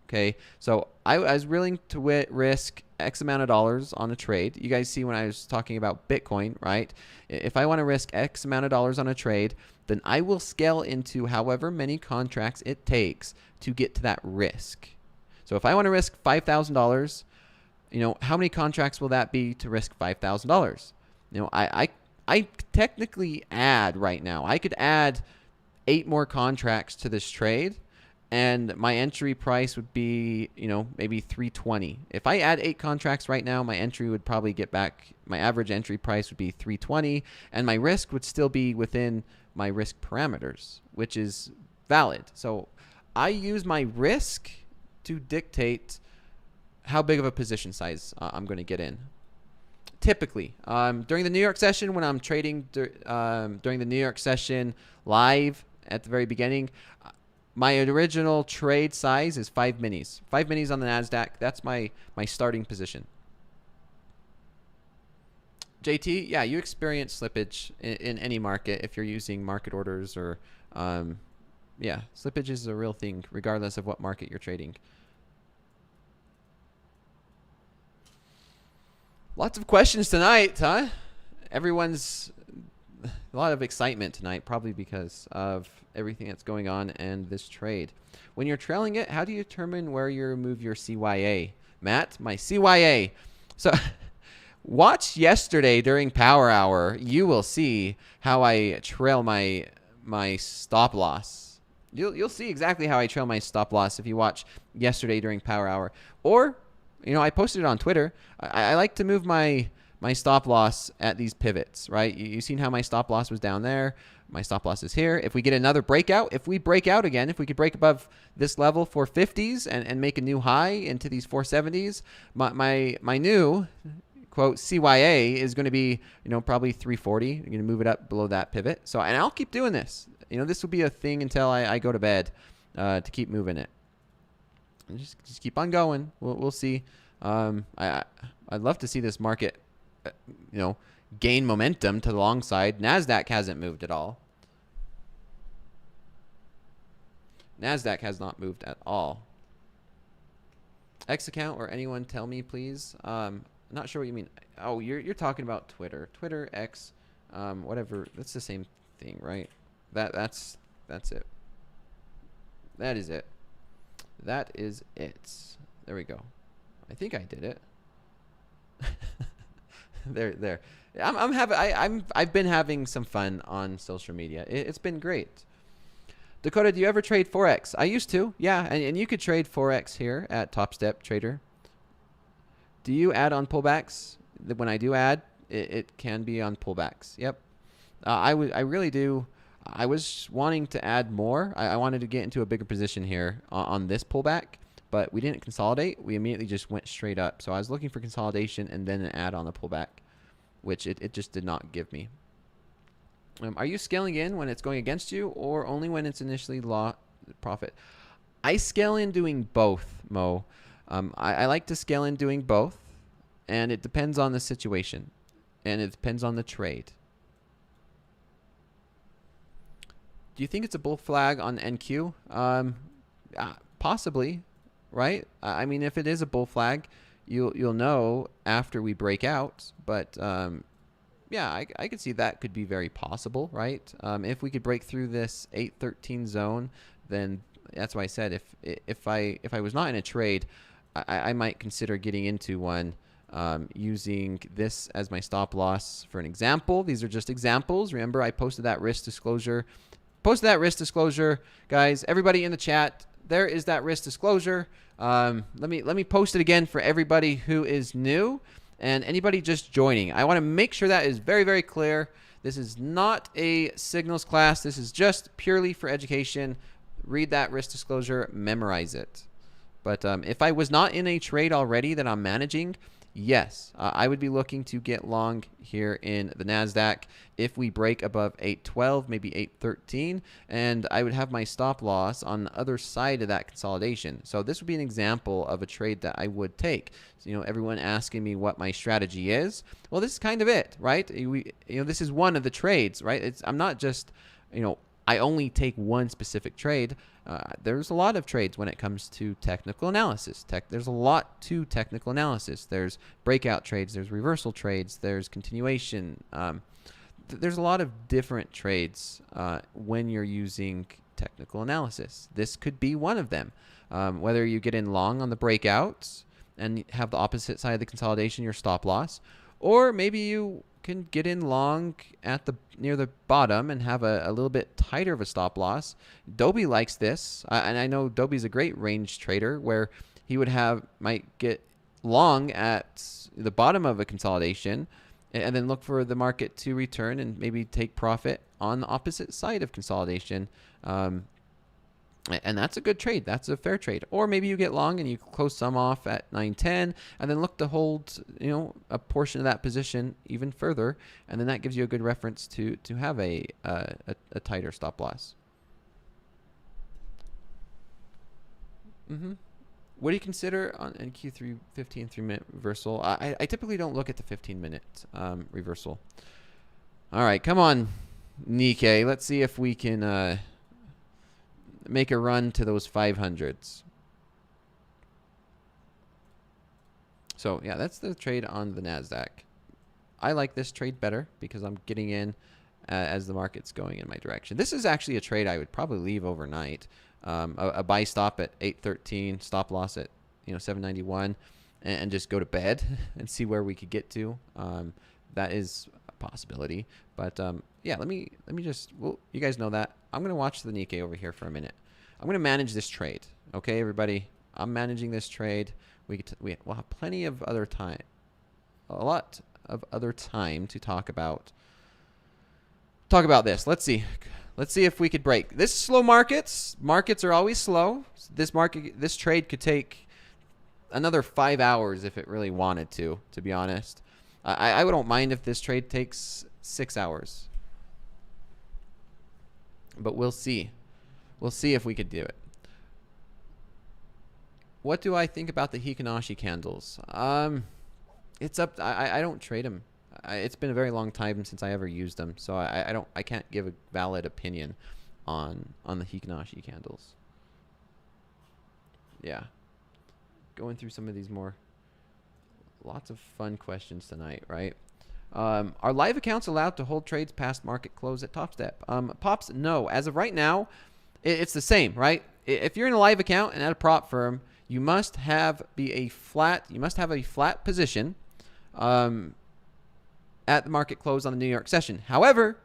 Okay, so I was willing to risk X amount of dollars on a trade. You guys see when I was talking about Bitcoin, right? If I want to risk X amount of dollars on a trade, then I will scale into however many contracts it takes to get to that risk. So if I want to risk $5,000, how many contracts will that be to risk $5,000? I technically add right now. I could add 8 more contracts to this trade, and my entry price would be, maybe 320. If I add 8 contracts right now, my entry would probably get back, my average entry price would be 320, and my risk would still be within my risk parameters, which is valid. So I use my risk to dictate how big of a position size I'm going to get in. Typically, during the New York session, when I'm trading during the New York session live at the very beginning, my original trade size is 5 minis. 5 minis on the Nasdaq. That's my starting position. JT, yeah, you experience slippage in any market if you're using market orders or, yeah, slippage is a real thing regardless of what market you're trading. Lots of questions tonight, huh? Everyone's a lot of excitement tonight, probably because of everything that's going on and this trade. When you're trailing it, how do you determine where you move your CYA? Matt, my CYA. So watch yesterday during Power Hour. You will see how I trail my stop loss. You'll see exactly how I trail my stop loss if you watch yesterday during Power Hour. Or, I posted it on Twitter. I like to move my stop loss at these pivots, right? You've seen how my stop loss was down there. My stop loss is here. If we get another breakout, if we break out again, if we could break above this level 450s and make a new high into these 470s, my new, quote, CYA is going to be, probably 340. I'm going to move it up below that pivot. So, and I'll keep doing this. This will be a thing until I go to bed to keep moving it. And just keep on going. We'll see. I'd love to see this market gain momentum to the long side. Nasdaq hasn't moved at all. Nasdaq has not moved at all. X account or anyone tell me, please. Not sure what you mean. Oh, you're talking about Twitter. Twitter, X, whatever. That's the same thing, right? That's it. That is it. That is it. There we go. I think I did it. There. I've been having some fun on social media. It's been great. Dakota, do you ever trade Forex? I used to, yeah. And you could trade Forex here at Topstep Trader. Do you add on pullbacks? When I do add, it can be on pullbacks. Yep. I really do. I was wanting to add more. I wanted to get into a bigger position here on this pullback, but we didn't consolidate. We immediately just went straight up. So I was looking for consolidation and then an add on the pullback, which it just did not give me. Are you scaling in when it's going against you or only when it's initially profit? I scale in doing both, Mo. I like to scale in doing both, and it depends on the situation, and it depends on the trade. Do you think it's a bull flag on NQ? Possibly, right? I mean, if it is a bull flag, you'll know after we break out. But yeah, I could see that could be very possible, right? If we could break through this 813 zone, then that's why I said if I was not in a trade, I might consider getting into one using this as my stop loss for an example. These are just examples. Remember, I posted that risk disclosure post that risk disclosure, guys. Everybody in the chat, there is that risk disclosure. Let me post it again for everybody who is new and anybody just joining. I want to make sure that is very, very clear. This is not a signals class. This is just purely for education. Read that risk disclosure, memorize it. But if I was not in a trade already that I'm managing, yes, I would be looking to get long here in the Nasdaq if we break above 812, maybe 813, and I would have my stop loss on the other side of that consolidation. So this would be an example of a trade that I would take. So, everyone asking me what my strategy is. Well, this is kind of it, right? This is one of the trades, right? I'm not just, I only take one specific trade. There's a lot of trades when it comes to technical analysis. There's a lot to technical analysis. There's breakout trades. There's reversal trades. There's continuation. There's a lot of different trades when you're using technical analysis. This could be one of them. Whether you get in long on the breakouts and have the opposite side of the consolidation, your stop loss, or maybe you can get in long at near the bottom and have a little bit tighter of a stop loss. Dobie likes this, and I know Dobie's a great range trader where he might get long at the bottom of a consolidation and then look for the market to return and maybe take profit on the opposite side of consolidation. And that's a good trade. That's a fair trade. Or maybe you get long and you close some off at 910 and then look to hold, a portion of that position even further. And then that gives you a good reference to have a tighter stop loss. What do you consider in Q3 15 3-minute reversal? I typically don't look at the 15-minute reversal. All right, come on, Nikkei. Let's see if we can make a run to those 500s. So yeah, that's the trade on the Nasdaq. I like this trade better because I'm getting in as the market's going in my direction. This is actually a trade I would probably leave overnight. A buy stop at 813, stop loss at 791, and just go to bed and see where we could get to. That is a possibility. But yeah, let me just, well, you guys know that. I'm going to watch the Nikkei over here for a minute. I'm going to manage this trade. Okay, everybody? I'm managing this trade. We'll have plenty of other time. A lot of other time to talk about this. Let's see if we could break. This slow markets are always slow. This trade could take another 5 hours if it really wanted to be honest. I don't mind if this trade takes 6 hours. But we'll see. We'll see if we could do it. What do I think about the Hikinashi candles? It's up. I don't trade them. It's been a very long time since I ever used them, so I can't give a valid opinion on the Hikinashi candles. Yeah. Going through some of these lots of fun questions tonight, right? Are live accounts allowed to hold trades past market close at Topstep? Pops, no. As of right now, it's the same, right? If you're in a live account and at a prop firm, you must have a flat position at the market close on the New York session. However,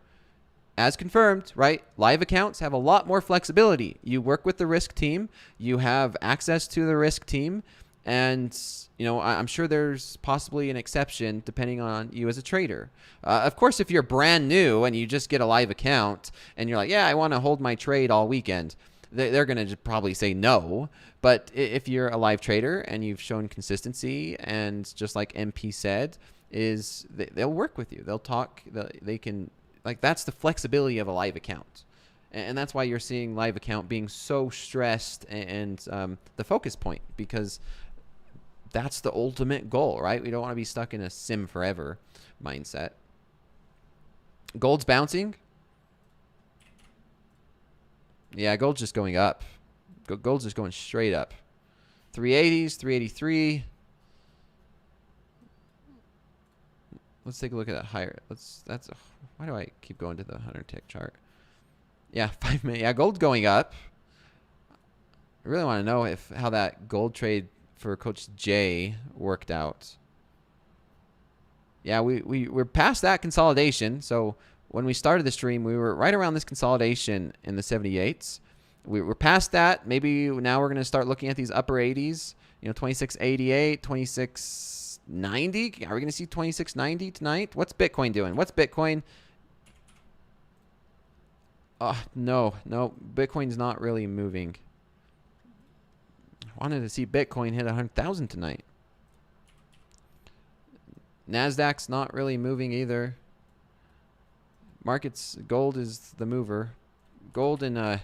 as confirmed, right, live accounts have a lot more flexibility. You work with the risk team, you have access to the risk team, and I'm sure there's possibly an exception depending on you as a trader. Of course, if you're brand new and you just get a live account and you're like, yeah, I want to hold my trade all weekend, they're going to probably say no. But if you're a live trader and you've shown consistency, and just like MP said, they'll work with you. They'll talk. They can, that's the flexibility of a live account. And that's why you're seeing live account being so stressed and the focus point, because that's the ultimate goal, right? We don't want to be stuck in a sim forever mindset. Gold's bouncing. Yeah, gold's just going up. Gold's just going straight up. 380s, 383. Let's take a look at that higher. Why do I keep going to the 100-tick chart? Yeah, 5 minute. Yeah, gold's going up. I really want to know how that gold trade for Coach J worked out. Yeah, we're past that consolidation, so when we started the stream, we were right around this consolidation in the 78s. We're past that. Maybe now we're going to start looking at these upper 80s, 2688, 2690. Are we going to see 2690 tonight? What's Bitcoin doing? What's Bitcoin? No, Bitcoin's not really moving. I wanted to see Bitcoin hit 100,000 tonight. Nasdaq's not really moving either. Markets, gold is the mover. Gold and come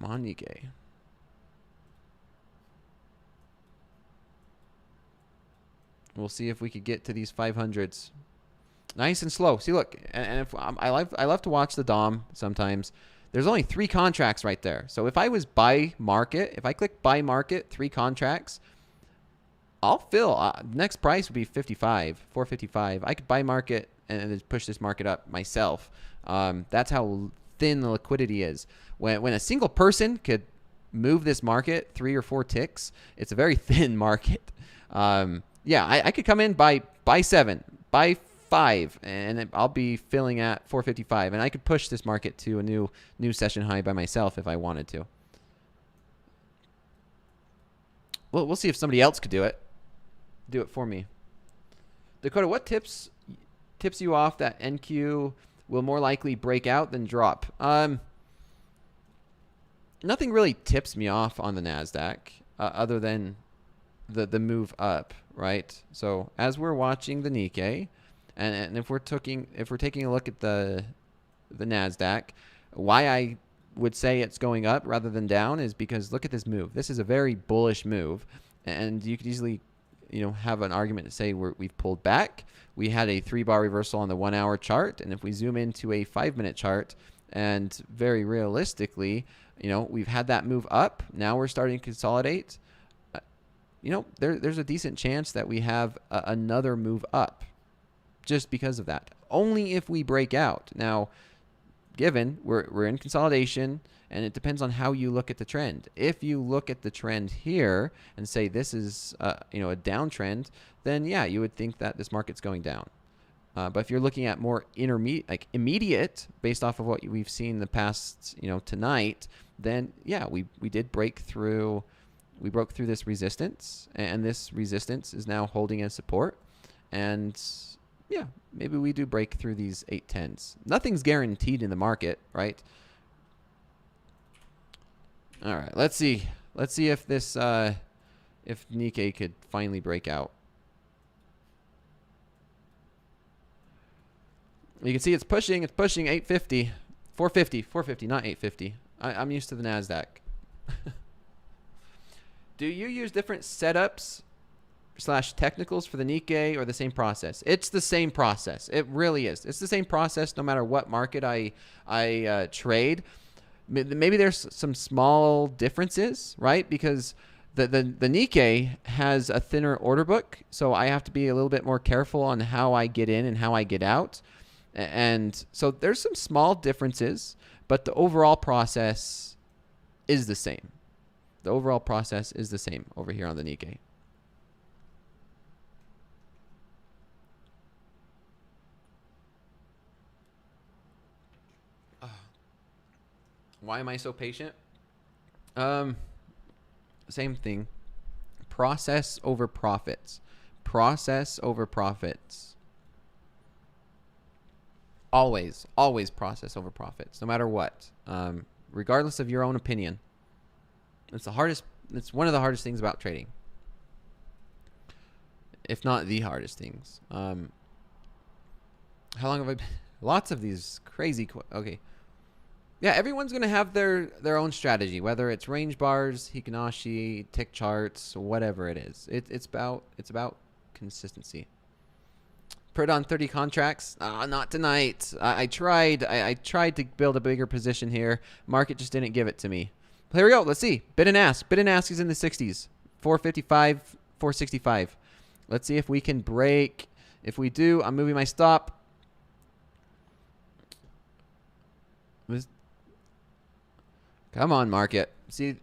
on, Nikkei. We'll see if we could get to these 500s. Nice and slow. See, look, and if I love to watch the DOM sometimes. There's only 3 contracts right there. So if I was buy market, if I click buy market, 3 contracts, I'll fill. Next price would be 455. I could buy market and then push this market up myself. That's how thin the liquidity is. When a single person could move this market 3 or 4 ticks, it's a very thin market. Yeah, I could come in buy 7, buy 5, and I'll be filling at 455, and I could push this market to a new session high by myself if I wanted to. Well, we'll see if somebody else could do it. Do it for me. Dakota, what tips you off that NQ will more likely break out than drop? Nothing really tips me off on the Nasdaq other than the move up, right? So as we're watching the Nikkei, and if we're taking a look at the Nasdaq, why I would say it's going up rather than down is because look at this move. This is a very bullish move, and you could easily have an argument to say we've pulled back. We had a 3-bar reversal on the 1-hour chart, and if we zoom into a 5-minute chart, and very realistically, we've had that move up. Now we're starting to consolidate. There's a decent chance that we have another move up just because of that. Only if we break out. Now, given we're in consolidation, and it depends on how you look at the trend. If you look at the trend here and say this is a downtrend, then yeah, you would think that this market's going down. But if you're looking at more immediate, based off of what we've seen the past tonight, then yeah, we did break through. We broke through this resistance, and this resistance is now holding as support. And yeah, maybe we do break through these 810s. Nothing's guaranteed in the market, right? All right, let's see. Let's see if this if Nikkei could finally break out. You can see it's pushing 850, 450, not 850. I'm used to the Nasdaq. Do you use different setups / technicals for the Nikkei or the same process? It's the same process. It really is. It's the same process no matter what market I trade. Maybe there's some small differences, right? Because the Nikkei has a thinner order book, so I have to be a little bit more careful on how I get in and how I get out. And so there's some small differences, but the overall process is the same. The overall process is the same over here on the Nikkei. Why am I so patient? Same thing. Process over profits. Process over profits. Always process over profits, no matter what. Regardless of your own opinion. It's one of the hardest things about trading. If not the hardest things. How long have I been? Lots of these crazy. Okay. Yeah, everyone's going to have their own strategy, whether it's range bars, Hikinashi, tick charts, whatever it is. It's about consistency. Put on 30 contracts. Not tonight. I tried to build a bigger position here. Market just didn't give it to me. Here we go. Let's see. Bid and ask. Bid and ask is in the 60s. 455, 465. Let's see if we can break. If we do, I'm moving my stop. Come on, market. See,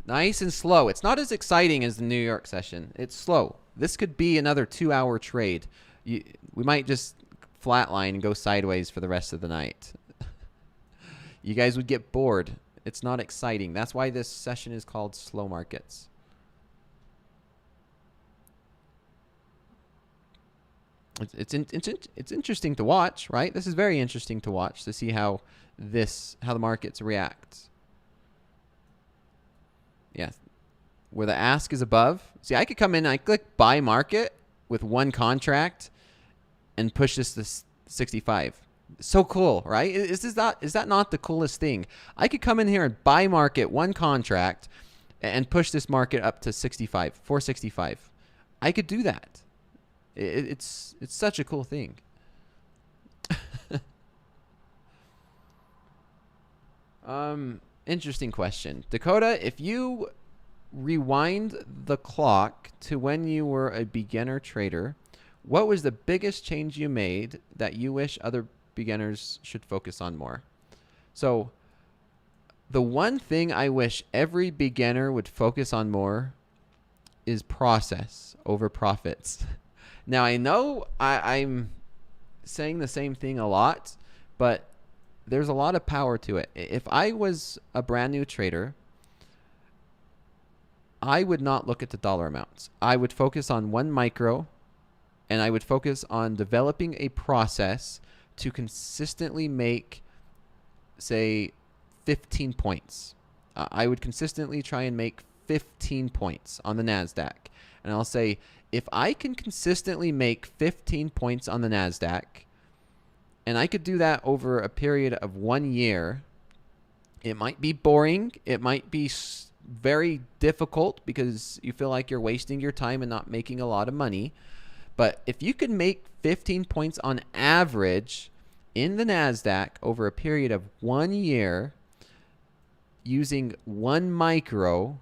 nice and slow. It's not as exciting as the New York session. It's slow. This could be another 2-hour trade. We might just flatline and go sideways for the rest of the night. You guys would get bored. It's not exciting. That's why this session is called Slow Markets. It's interesting to watch, right? This is very interesting to watch, to see how the markets react. Yeah, where the ask is above. See, I could come in and I click buy market with one contract and push this to 65. So cool, right? Is that not the coolest thing? I could come in here and buy market one contract and push this market up to 65, 465. I could do that. It's such a cool thing. Interesting question. Dakota, if you rewind the clock to when you were a beginner trader, what was the biggest change you made that you wish other beginners should focus on more? So the one thing I wish every beginner would focus on more is process over profits. Now, I know I'm saying the same thing a lot, but there's a lot of power to it. If I was a brand new trader, I would not look at the dollar amounts. I would focus on one micro, and I would focus on developing a process to consistently make, say, 15 points. I would consistently try and make 15 points on the Nasdaq. And I'll say, if I can consistently make 15 points on the Nasdaq, and I could do that over a period of 1 year, it might be boring. It might be very difficult because you feel like you're wasting your time and not making a lot of money. But if you could make 15 points on average in the Nasdaq over a period of 1 year using one micro,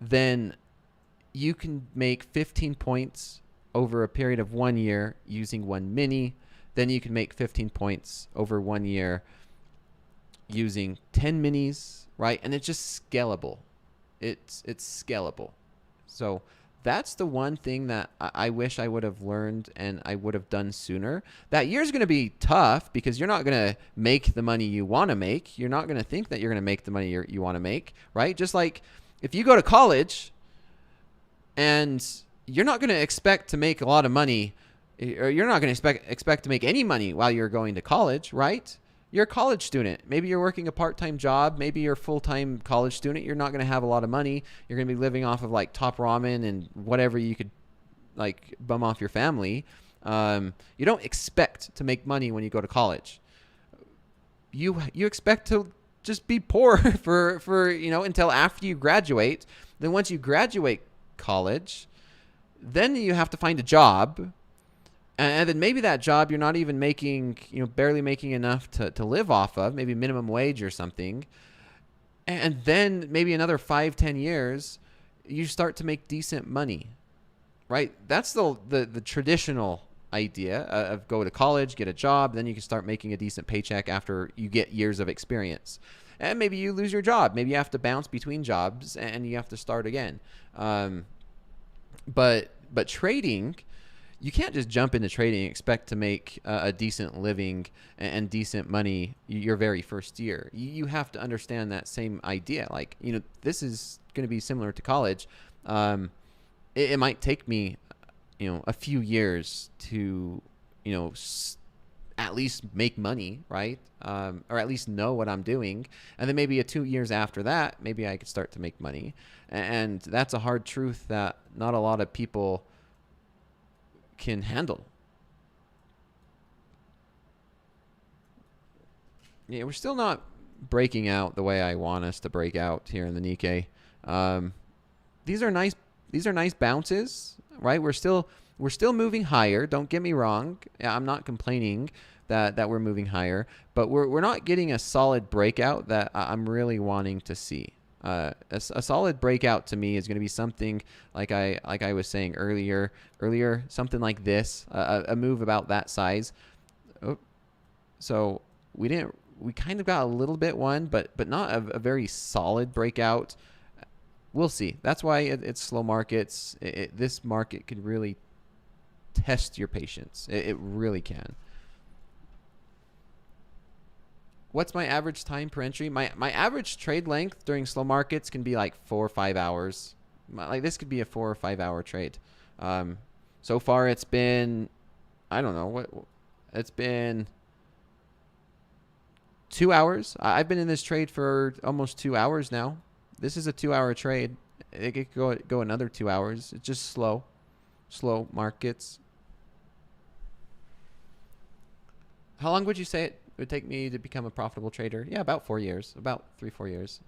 then you can make 15 points over a period of 1 year using one mini. Then you can make 15 points over 1 year using 10 minis, right? And it's just scalable. It's scalable. So that's the one thing that I wish I would have learned and I would have done sooner. That year is going to be tough because you're not going to make the money you want to make. You're not going to think that you're going to make the money you want to make, right? Just like if you go to college and you're not going to expect to make a lot of money, or you're not going to expect to make any money while you're going to college, right? You're a college student. Maybe you're working a part-time job. Maybe you're a full-time college student. You're not going to have a lot of money. You're going to be living off of like top ramen and whatever you could like bum off your family. You don't expect to make money when you go to college. You expect to just be poor for until after you graduate. Then once you graduate college, then you have to find a job. And then maybe that job you're not even making, barely making enough to live off of, maybe minimum wage or something. And then maybe another 5-10 years, you start to make decent money, right? That's the traditional idea of go to college, get a job, then you can start making a decent paycheck after you get years of experience. And maybe you lose your job. Maybe you have to bounce between jobs and you have to start again. But trading, you can't just jump into trading and expect to make a decent living and decent money your very first year. You have to understand that same idea. Like, this is going to be similar to college. It might take me, a few years to, at least make money, right? Or at least know what I'm doing. And then maybe 2 years after that, maybe I could start to make money. And that's a hard truth that not a lot of people can handle. Yeah, we're still not breaking out the way I want us to break out here in the Nikkei. These are nice bounces, right? We're still moving higher. Don't get me wrong. I'm not complaining that we're moving higher, but we're not getting a solid breakout that I'm really wanting to see. A solid breakout to me is going to be something like I was saying earlier, something like this, a move about that size. Oh, so we kind of got a little bit one, but not a very solid breakout. We'll see. That's why it's slow markets. This market could really test your patience. It really can. What's my average time per entry? My average trade length during slow markets can be like 4 or 5 hours. Like this could be a 4 or 5 hour trade. So far it's been, I don't know what, it's been 2 hours. I've been in this trade for almost 2 hours now. This is a 2 hour trade. It could go another 2 hours. It's just slow markets. How long would you say it would take me to become a profitable trader? Yeah, about 4 years, about 3-4 years.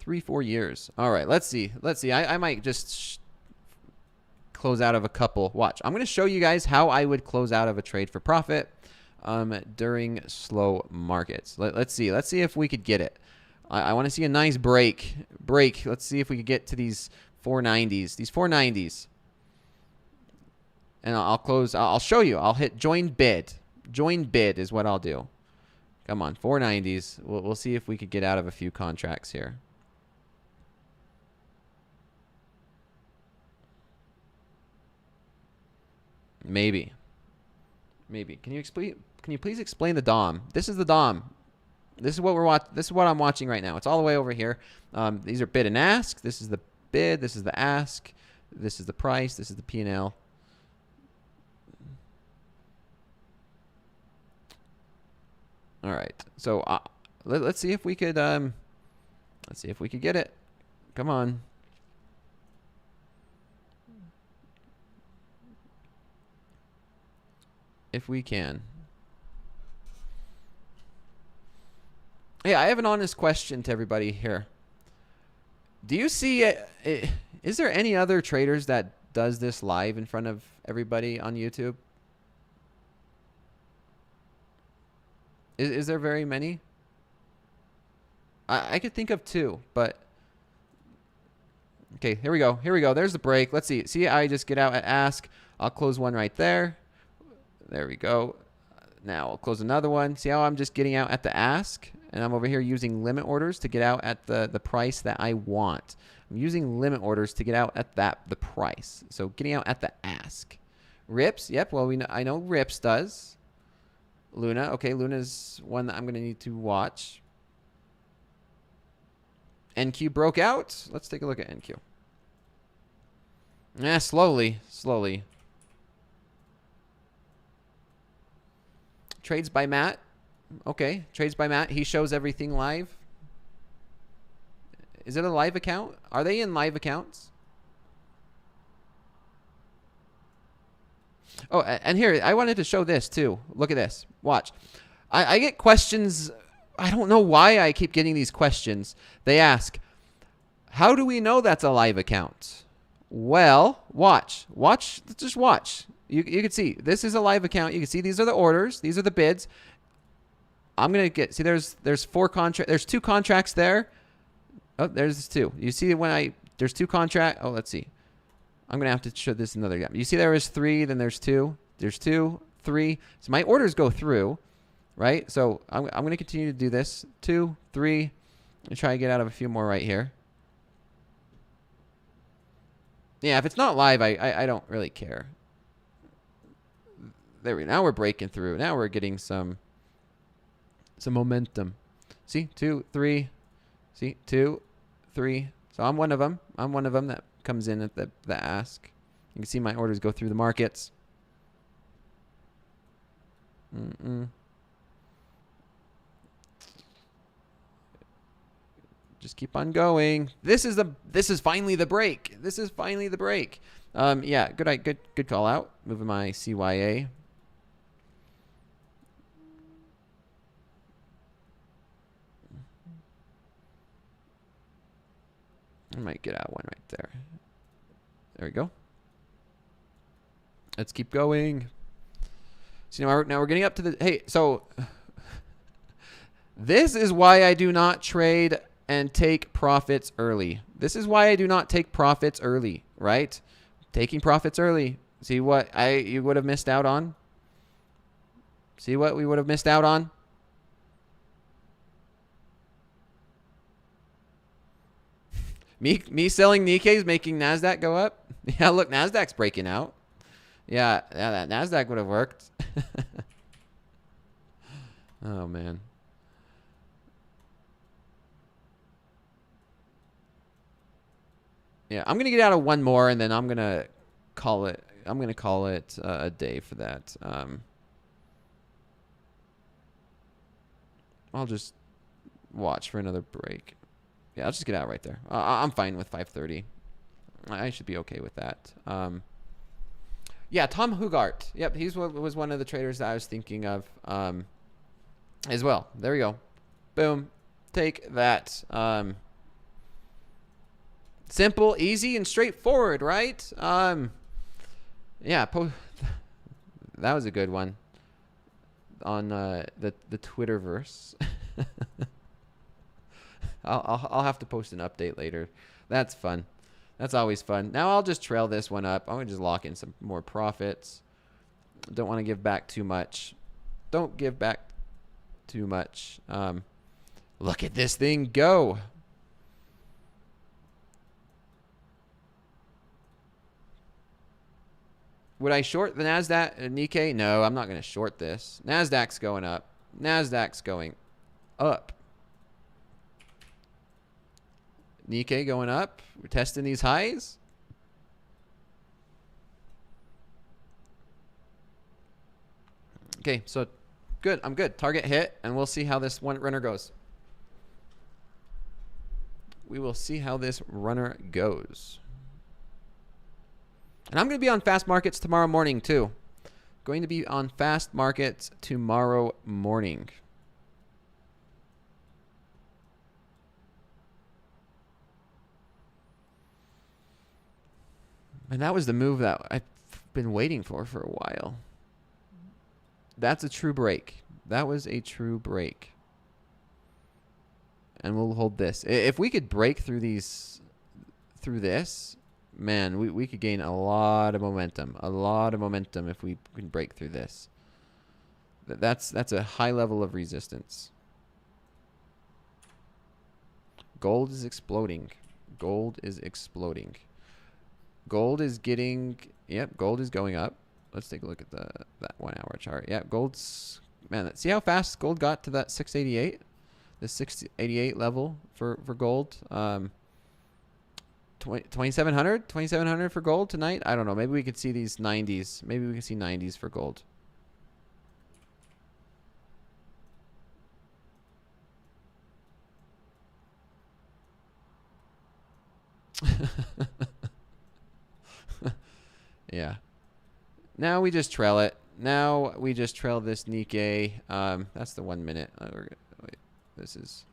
3-4 years. All right, let's see. I might just close out of a couple. Watch. I'm going to show you guys how I would close out of a trade for profit during slow markets. Let's see. Let's see if we could get it. I want to see a nice break. Let's see if we could get to these 490s. These 490s. And I'll close. I'll show you. I'll hit join bid. Join bid is what I'll do. Come on, 490s. We'll see if we could get out of a few contracts here. Maybe. Can you please explain the DOM? This is the DOM. This is what we're watching. This is what I'm watching right now. It's all the way over here. These are bid and ask. This is the bid. This is the ask. This is the price. This is the P&L. All right. So let's see if we could. Let's see if we could get it. Come on. If we can. Hey, I have an honest question to everybody here. Do you see is there any other traders that does this live in front of everybody on YouTube? Is there very many? I could think of 2, but okay, here we go. There's the break. Let's see. See, I just get out at ask. I'll close one right there. There we go. Now I'll close another one. See how I'm just getting out at the ask? And I'm over here using limit orders to get out at the price that I want. I'm using limit orders to get out at the price. So getting out at the ask. Rips, yep. Well, I know Rips does. Luna, okay. Luna's one that I'm going to need to watch. NQ broke out. Let's take a look at NQ. Slowly. Trades by Matt. Okay, trades by Matt. He shows everything live. Is it a live account? Are they in live accounts? Oh, and here, I wanted to show this too. Look at this. Watch. I get questions. I don't know why I keep getting these questions. They ask, how do we know that's a live account? Well, watch. Just watch. You can see this is a live account. You can see these are the orders. These are the bids. I'm going to get, see there's 4 contracts. There's 2 contracts there. Oh, there's 2. You see there's 2 contracts. Oh, let's see. I'm going to have to show this another time. You see there is 3, then there's 2. There's 2, 3. So my orders go through, right? So I'm going to continue to do this. 2, 3. And try to get out of a few more right here. Yeah, if it's not live, I don't really care. Now we're breaking through. Now we're getting some momentum. See, 2, 3. See, 2, 3. So I'm one of them. I'm one of them that comes in at the ask. You can see my orders go through the markets. Just keep on going. This is finally the break. This is finally the break. Yeah, good call out. Moving my CYA. I might get out one right there. There we go. Let's keep going. So now we're getting up to the, hey, so this is why I do not trade and take profits early. This is why I do not take profits early, right? Taking profits early. See what you would have missed out on? See what we would have missed out on? Me selling Nikkei is making Nasdaq go up. Yeah, look, Nasdaq's breaking out. Yeah, that Nasdaq would have worked. Oh man. Yeah, I'm gonna get out of one more, and then I'm gonna call it. I'm gonna call it a day for that. I'll just watch for another break. Yeah, I'll just get out right there. I'm fine with 5:30. I should be okay with that. Yeah, Tom Hugart. Yep, he was one of the traders that I was thinking of as well. There we go. Boom. Take that. Simple, easy, and straightforward, right? Yeah, that was a good one on the Twitterverse. I'll have to post an update later. That's fun. That's always fun. Now I'll just trail this one up. I'm gonna just lock in some more profits. Don't want to give back too much. Don't give back too much. Look at this thing go. Would I short the Nasdaq Nikkei? No, I'm not going to short this. Nasdaq's going up. Nasdaq's going up. Nikkei going up. We're testing these highs. Okay, so good. I'm good. Target hit, and we'll see how this one runner goes. We will see how this runner goes. And I'm going to be on fast markets tomorrow morning, too. Going to be on fast markets tomorrow morning. And that was the move that I've been waiting for a while. That's a true break. That was a true break. And we'll hold this. If we could break through this, man, we could gain a lot of momentum. A lot of momentum if we can break through this. That's a high level of resistance. Gold is exploding. Gold is exploding. Gold is getting, yep, gold is going up. Let's take a look at that 1 hour chart. Yeah, gold's, man, see how fast gold got to that 688? The 688 level for gold. 2,700 for gold tonight. I don't know. Maybe we could see these 90s. Maybe we can see 90s for gold. Yeah. Now we just trail it. Now we just trail this Nikkei. That's the 1 minute. Wait, this is.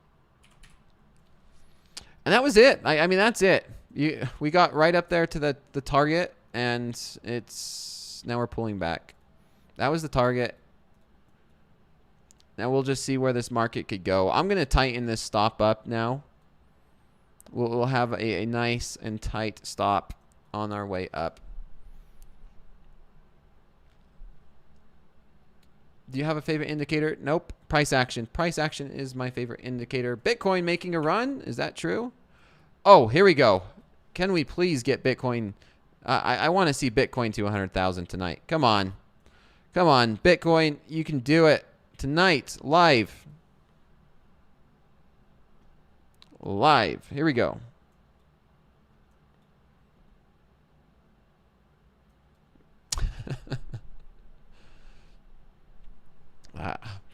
And that was it. I mean, that's it. We got right up there to the target, and now we're pulling back. That was the target. Now we'll just see where this market could go. I'm going to tighten this stop up now. We'll have a nice and tight stop on our way up. Do you have a favorite indicator? Nope. Price action. Price action is my favorite indicator. Bitcoin making a run. Is that true? Oh, here we go. Can we please get Bitcoin? I want to see Bitcoin to 100,000 tonight. Come on. Come on, Bitcoin. You can do it tonight. Live. Live. Here we go.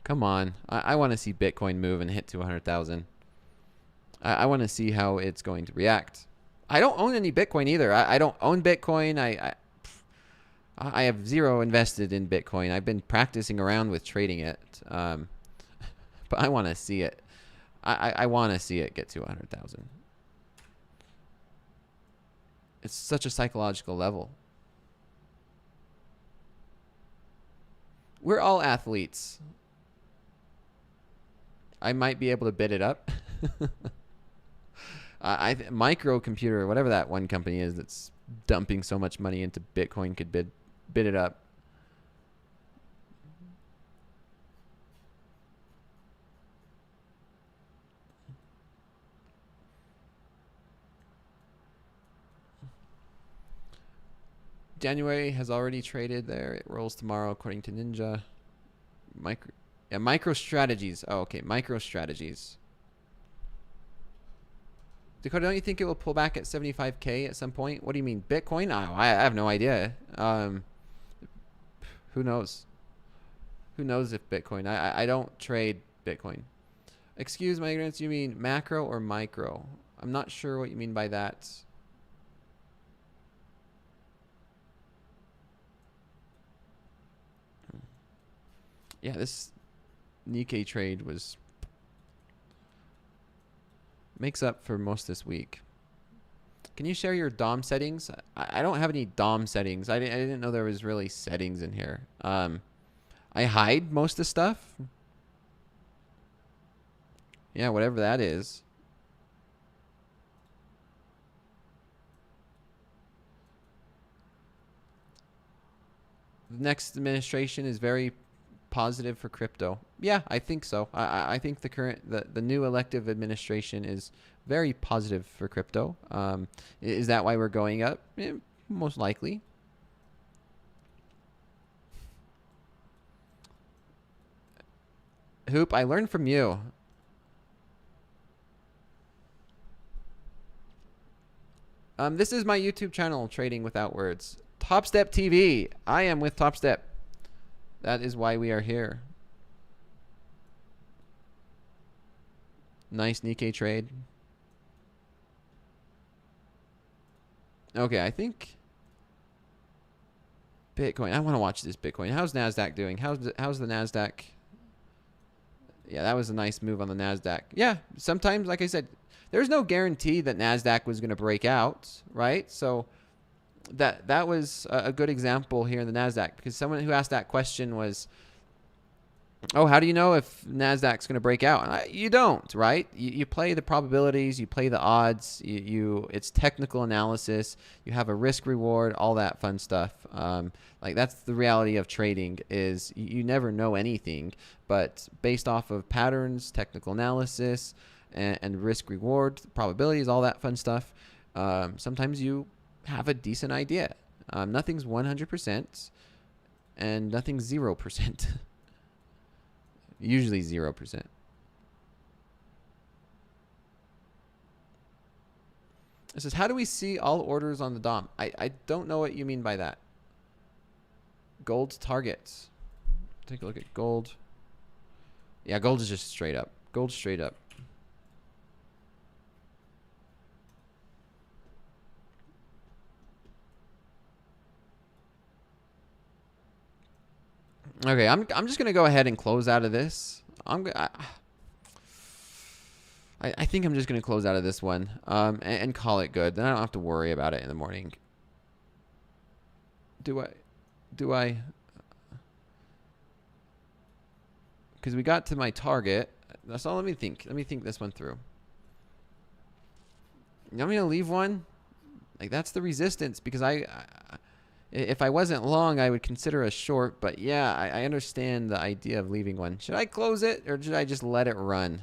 Come on. I want to see Bitcoin move and hit to 100,000. I want to see how it's going to react. I don't own any Bitcoin either. I don't own Bitcoin. I have zero invested in Bitcoin. I've been practicing around with trading it. But I want to see it. I want to see it get to 100,000. It's such a psychological level. We're all athletes. I might be able to bid it up. Microcomputer, whatever that one company is that's dumping so much money into Bitcoin, could bid it up. January has already traded there. It rolls tomorrow according to Ninja. Micro strategies. Oh, okay. Micro strategies. Dakota, don't you think it will pull back at 75K at some point? What do you mean? Bitcoin? Oh, I have no idea. Who knows? Who knows if Bitcoin? I don't trade Bitcoin. Excuse my ignorance. You mean macro or micro? I'm not sure what you mean by that. Yeah, this Nikkei trade makes up for most this week. Can you share your DOM settings? I don't have any DOM settings. I didn't know there was really settings in here. I hide most of the stuff. Yeah, whatever that is. The next administration is very positive for crypto. Yeah, I think so. I think the new elective administration is very positive for crypto. Is that why we're going up? Most likely. Hoop, I learned from you. This is my YouTube channel, Trading Without Words. TopstepTV. I am with Topstep. That is why we are here. Nice Nikkei trade. Okay, I think Bitcoin. I want to watch this Bitcoin. How's Nasdaq doing? How's the Nasdaq? Yeah, that was a nice move on the Nasdaq. Yeah, sometimes, like I said, there's no guarantee that Nasdaq was going to break out, right? So that was a good example here in the Nasdaq, because someone who asked that question was, oh, how do you know if Nasdaq's going to break out? And you don't, right? You play the probabilities, you play the odds, it's technical analysis, you have a risk reward, all that fun stuff. Like that's the reality of trading, is you never know anything, but based off of patterns, technical analysis, and risk reward, probabilities, all that fun stuff, sometimes you have a decent idea. Nothing's 100% and nothing's 0%. Usually 0%. It says, how do we see all orders on the DOM? I don't know what you mean by that. Gold's targets. Take a look at gold. Yeah, gold is just straight up. Gold straight up. Okay, I'm just gonna go ahead and close out of this. I think I'm just gonna close out of this one, and call it good. Then I don't have to worry about it in the morning. Do I? Because we got to my target. That's all. Let me think. Let me think this one through. You want me to leave one? Like, that's the resistance, because if I wasn't long, I would consider a short. But yeah, I understand the idea of leaving one. Should I close it, or should I just let it run?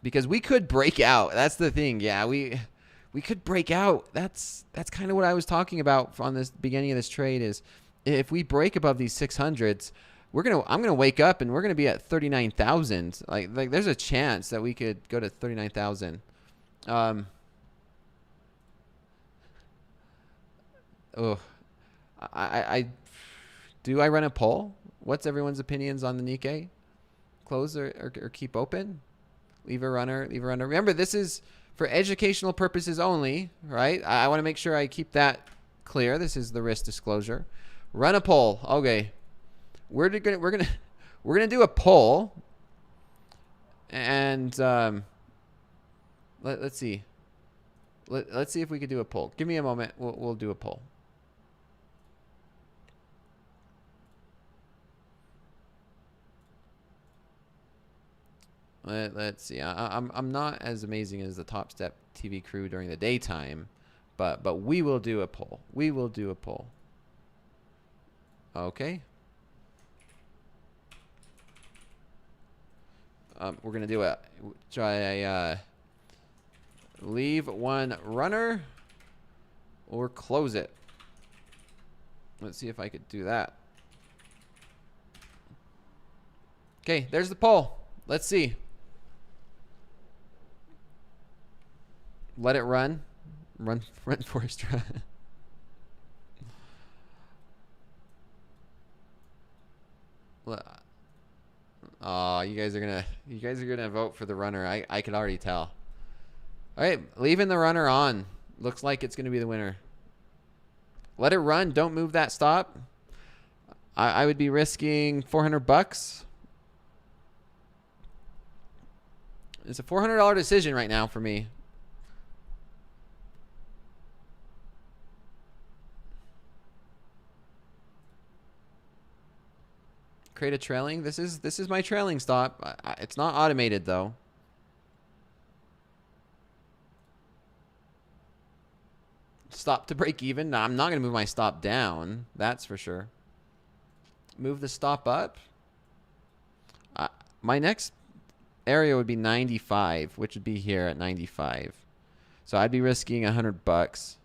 Because we could break out. That's the thing. Yeah, we could break out. That's kind of what I was talking about on this beginning of this trade, is if we break above these 600s, I'm gonna wake up and we're gonna be at 39,000. Like there's a chance that we could go to 39,000. Oh, do I run a poll? What's everyone's opinions on the Nikkei? Close or keep open? Leave a runner, leave a runner. Remember, this is for educational purposes only, right? I want to make sure I keep that clear. This is the risk disclosure. Run a poll. Okay, we're gonna do a poll, and let's see. Let's see if we could do a poll. Give me a moment. We'll do a poll. Let's see. I'm not as amazing as the Topstep TV crew during the daytime, but we will do a poll. We will do a poll. Okay. We're gonna do try a leave one runner or close it. Let's see if I could do that. Okay, there's the poll. Let's see. Let it run. Run Forest run. Oh, you guys are gonna vote for the runner. I could already tell. All right, leaving the runner on. Looks like it's gonna be the winner. Let it run. Don't move that stop. I would be risking $400. It's a $400 decision right now for me. Create a trailing. This is my trailing stop. It's not automated though. Stop to break even. No, I'm not going to move my stop down. That's for sure. Move the stop up. My next area would be 95, which would be here at 95. So I'd be risking $100.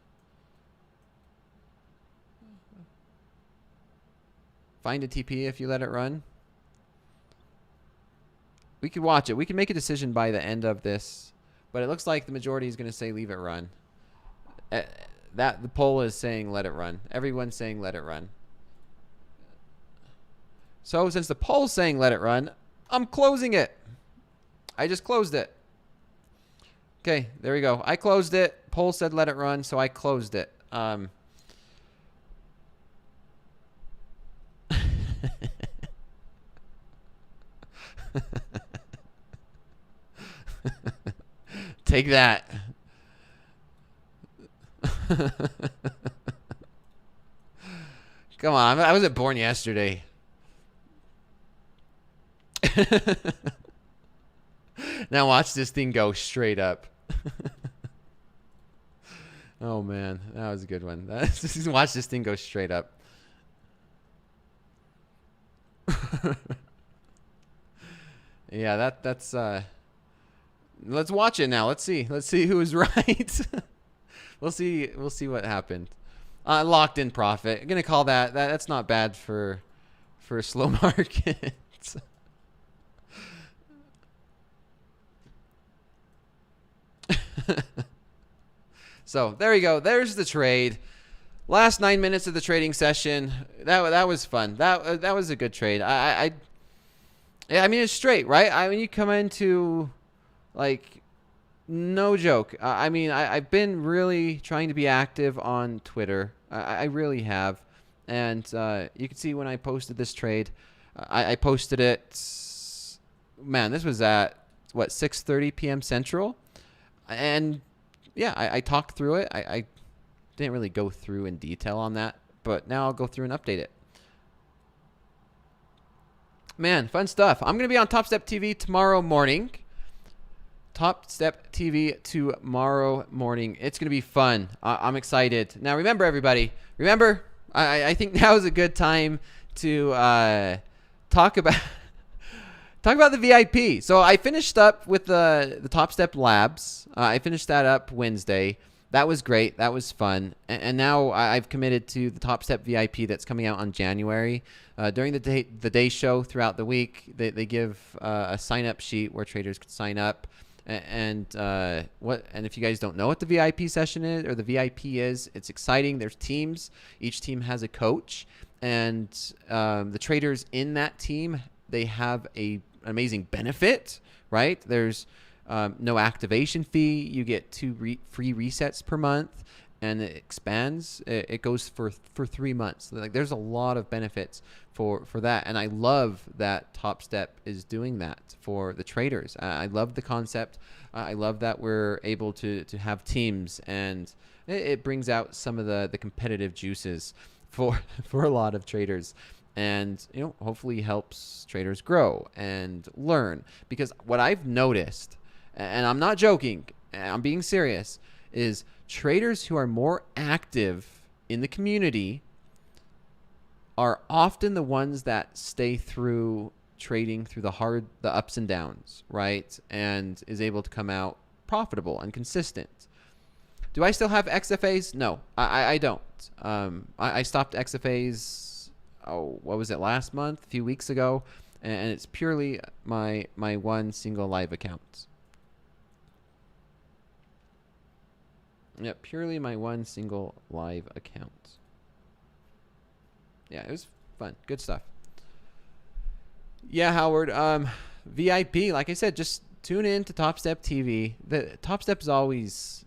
Find a TP if you let it run. We could watch it. We can make a decision by the end of this, but it looks like the majority is going to say leave it run. The poll is saying let it run. Everyone's saying let it run. So since the poll's saying let it run, I'm closing it. I just closed it. Okay, there we go. I closed it. Poll said let it run, so I closed it. Take that. Come on, I wasn't born yesterday. Now watch this thing go straight up. Oh man, that was a good one. Watch this thing go straight up. Yeah, that's let's watch it now. Let's see who is right. We'll see what happened. Locked in profit. I'm gonna call that's not bad for a slow market. So there you go. There's the trade. Last 9 minutes of the trading session. That was fun. That was a good trade. I mean, it's straight, right? I mean, you come into, like, no joke. I mean, I've been really trying to be active on Twitter. I really have. And you can see when I posted this trade, I posted it, man, this was at, what, 6:30 p.m. Central? And, yeah, I talked through it. I didn't really go through in detail on that, but now I'll go through and update it. Man, fun stuff. I'm going to be on TopstepTV tomorrow morning. TopstepTV tomorrow morning. It's going to be fun. I'm excited. Now, remember, everybody. Remember, I think now is a good time to talk about the VIP. So I finished up with the Topstep Labs. I finished that up Wednesday. That was great. That was fun. And now I've committed to the Topstep VIP that's coming out on January. During the day show throughout the week, they give a sign-up sheet where traders can sign up. And if you guys don't know what the VIP session is or the VIP is, it's exciting. There's teams. Each team has a coach. And the traders in that team, they have an amazing benefit, right? There's no activation fee. You get 2 free resets per month, and it expands. It goes for 3 months. Like, there's a lot of benefits for that, and I love that Topstep is doing that for the traders. I love the concept. I love that we're able to have teams, and it brings out some of the competitive juices for a lot of traders. And, hopefully helps traders grow and learn. Because what I've noticed, and I'm not joking, I'm being serious, is traders who are more active in the community are often the ones that stay through trading through the ups and downs, right? And is able to come out profitable and consistent. Do I still have XFAs? No, I don't. I stopped XFAs, what was it, last month, a few weeks ago, and it's purely my one single live account. Yeah, purely my one single live account. Yeah, it was fun. Good stuff. Yeah, Howard. VIP, like I said, just tune in to Topstep TV. The Topstep is always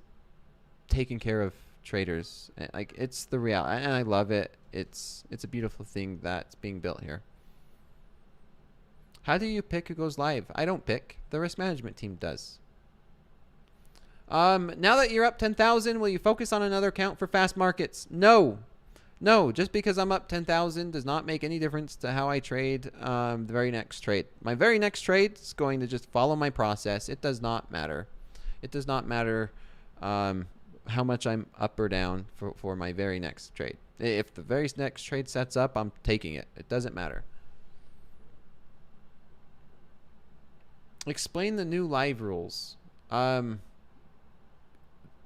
taking care of traders. Like, it's the reality, and I love it. It's a beautiful thing that's being built here. How do you pick who goes live? I don't pick. The risk management team does. Now that you're up 10,000, will you focus on another account for fast markets? No. No, just because I'm up 10,000 does not make any difference to how I trade the very next trade. My very next trade is going to just follow my process. It does not matter. It does not matter how much I'm up or down for my very next trade. If the very next trade sets up, I'm taking it. It doesn't matter. Explain the new live rules.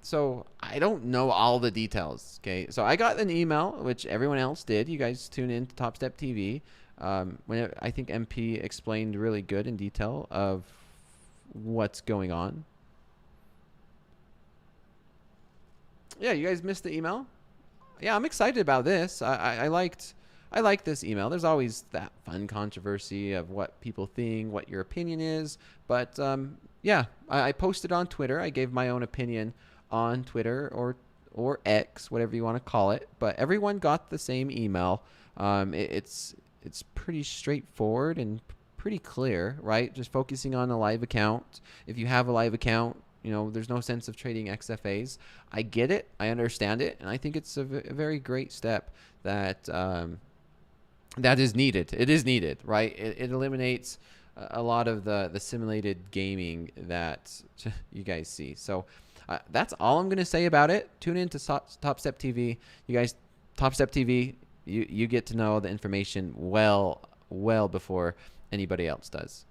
So I don't know all the details. Okay, so I got an email, which everyone else did. You guys tune in to Topstep TV. When I think MP explained really good in detail of what's going on. Yeah, you guys missed the email. Yeah, I'm excited about this. I liked this email. There's always that fun controversy of what people think, what your opinion is. But yeah, I posted on Twitter. I gave my own opinion on Twitter or X, whatever you want to call it. But everyone got the same email. It's pretty straightforward and pretty clear, right? Just focusing on a live account. If you have a live account, you know, there's no sense of trading XFAs. I get it. I understand it. And I think it's a very great step that that is needed. It is needed, right? It eliminates a lot of the simulated gaming that you guys see. So that's all I'm going to say about it. Tune in to Topstep TV. You guys, Topstep TV, you get to know the information well before anybody else does.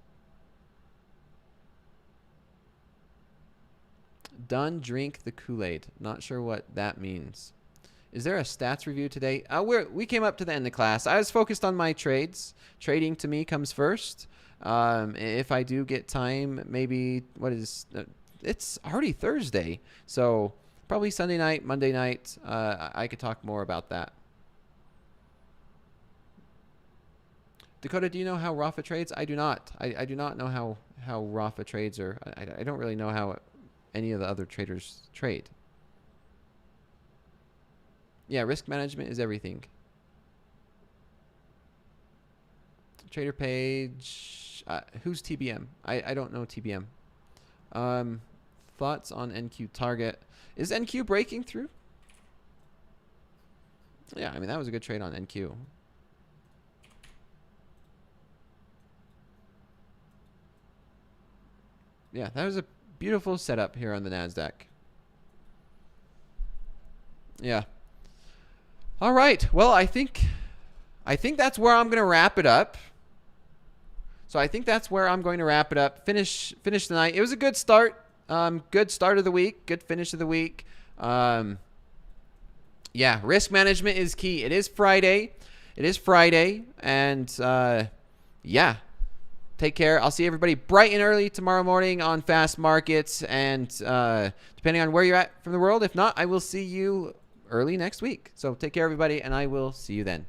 Done drink the Kool-Aid. Not sure what that means. Is there a stats review today? We came up to the end of class. I was focused on my trades. Trading to me comes first. If I do get time, maybe it's already Thursday, so probably Sunday night, Monday night, I could talk more about that. Dakota, do you know how Rafa trades? I do not. I do not know how Rafa trades, or I don't really know how any of the other traders trade. Yeah, risk management is everything. Trader page. Who's TBM? I don't know TBM. Thoughts on NQ target. Is NQ breaking through? Yeah, I mean, that was a good trade on NQ. Yeah, that was a beautiful setup here on the Nasdaq. Yeah. All right. Well, I think that's where I'm going to wrap it up. So I think that's where I'm going to wrap it up. Finish the night. It was a good start. Good start of the week. Good finish of the week. Yeah, risk management is key. It is Friday. And yeah. Take care. I'll see everybody bright and early tomorrow morning on Fast Markets. And depending on where you're at from the world, if not, I will see you early next week. So take care, everybody, and I will see you then.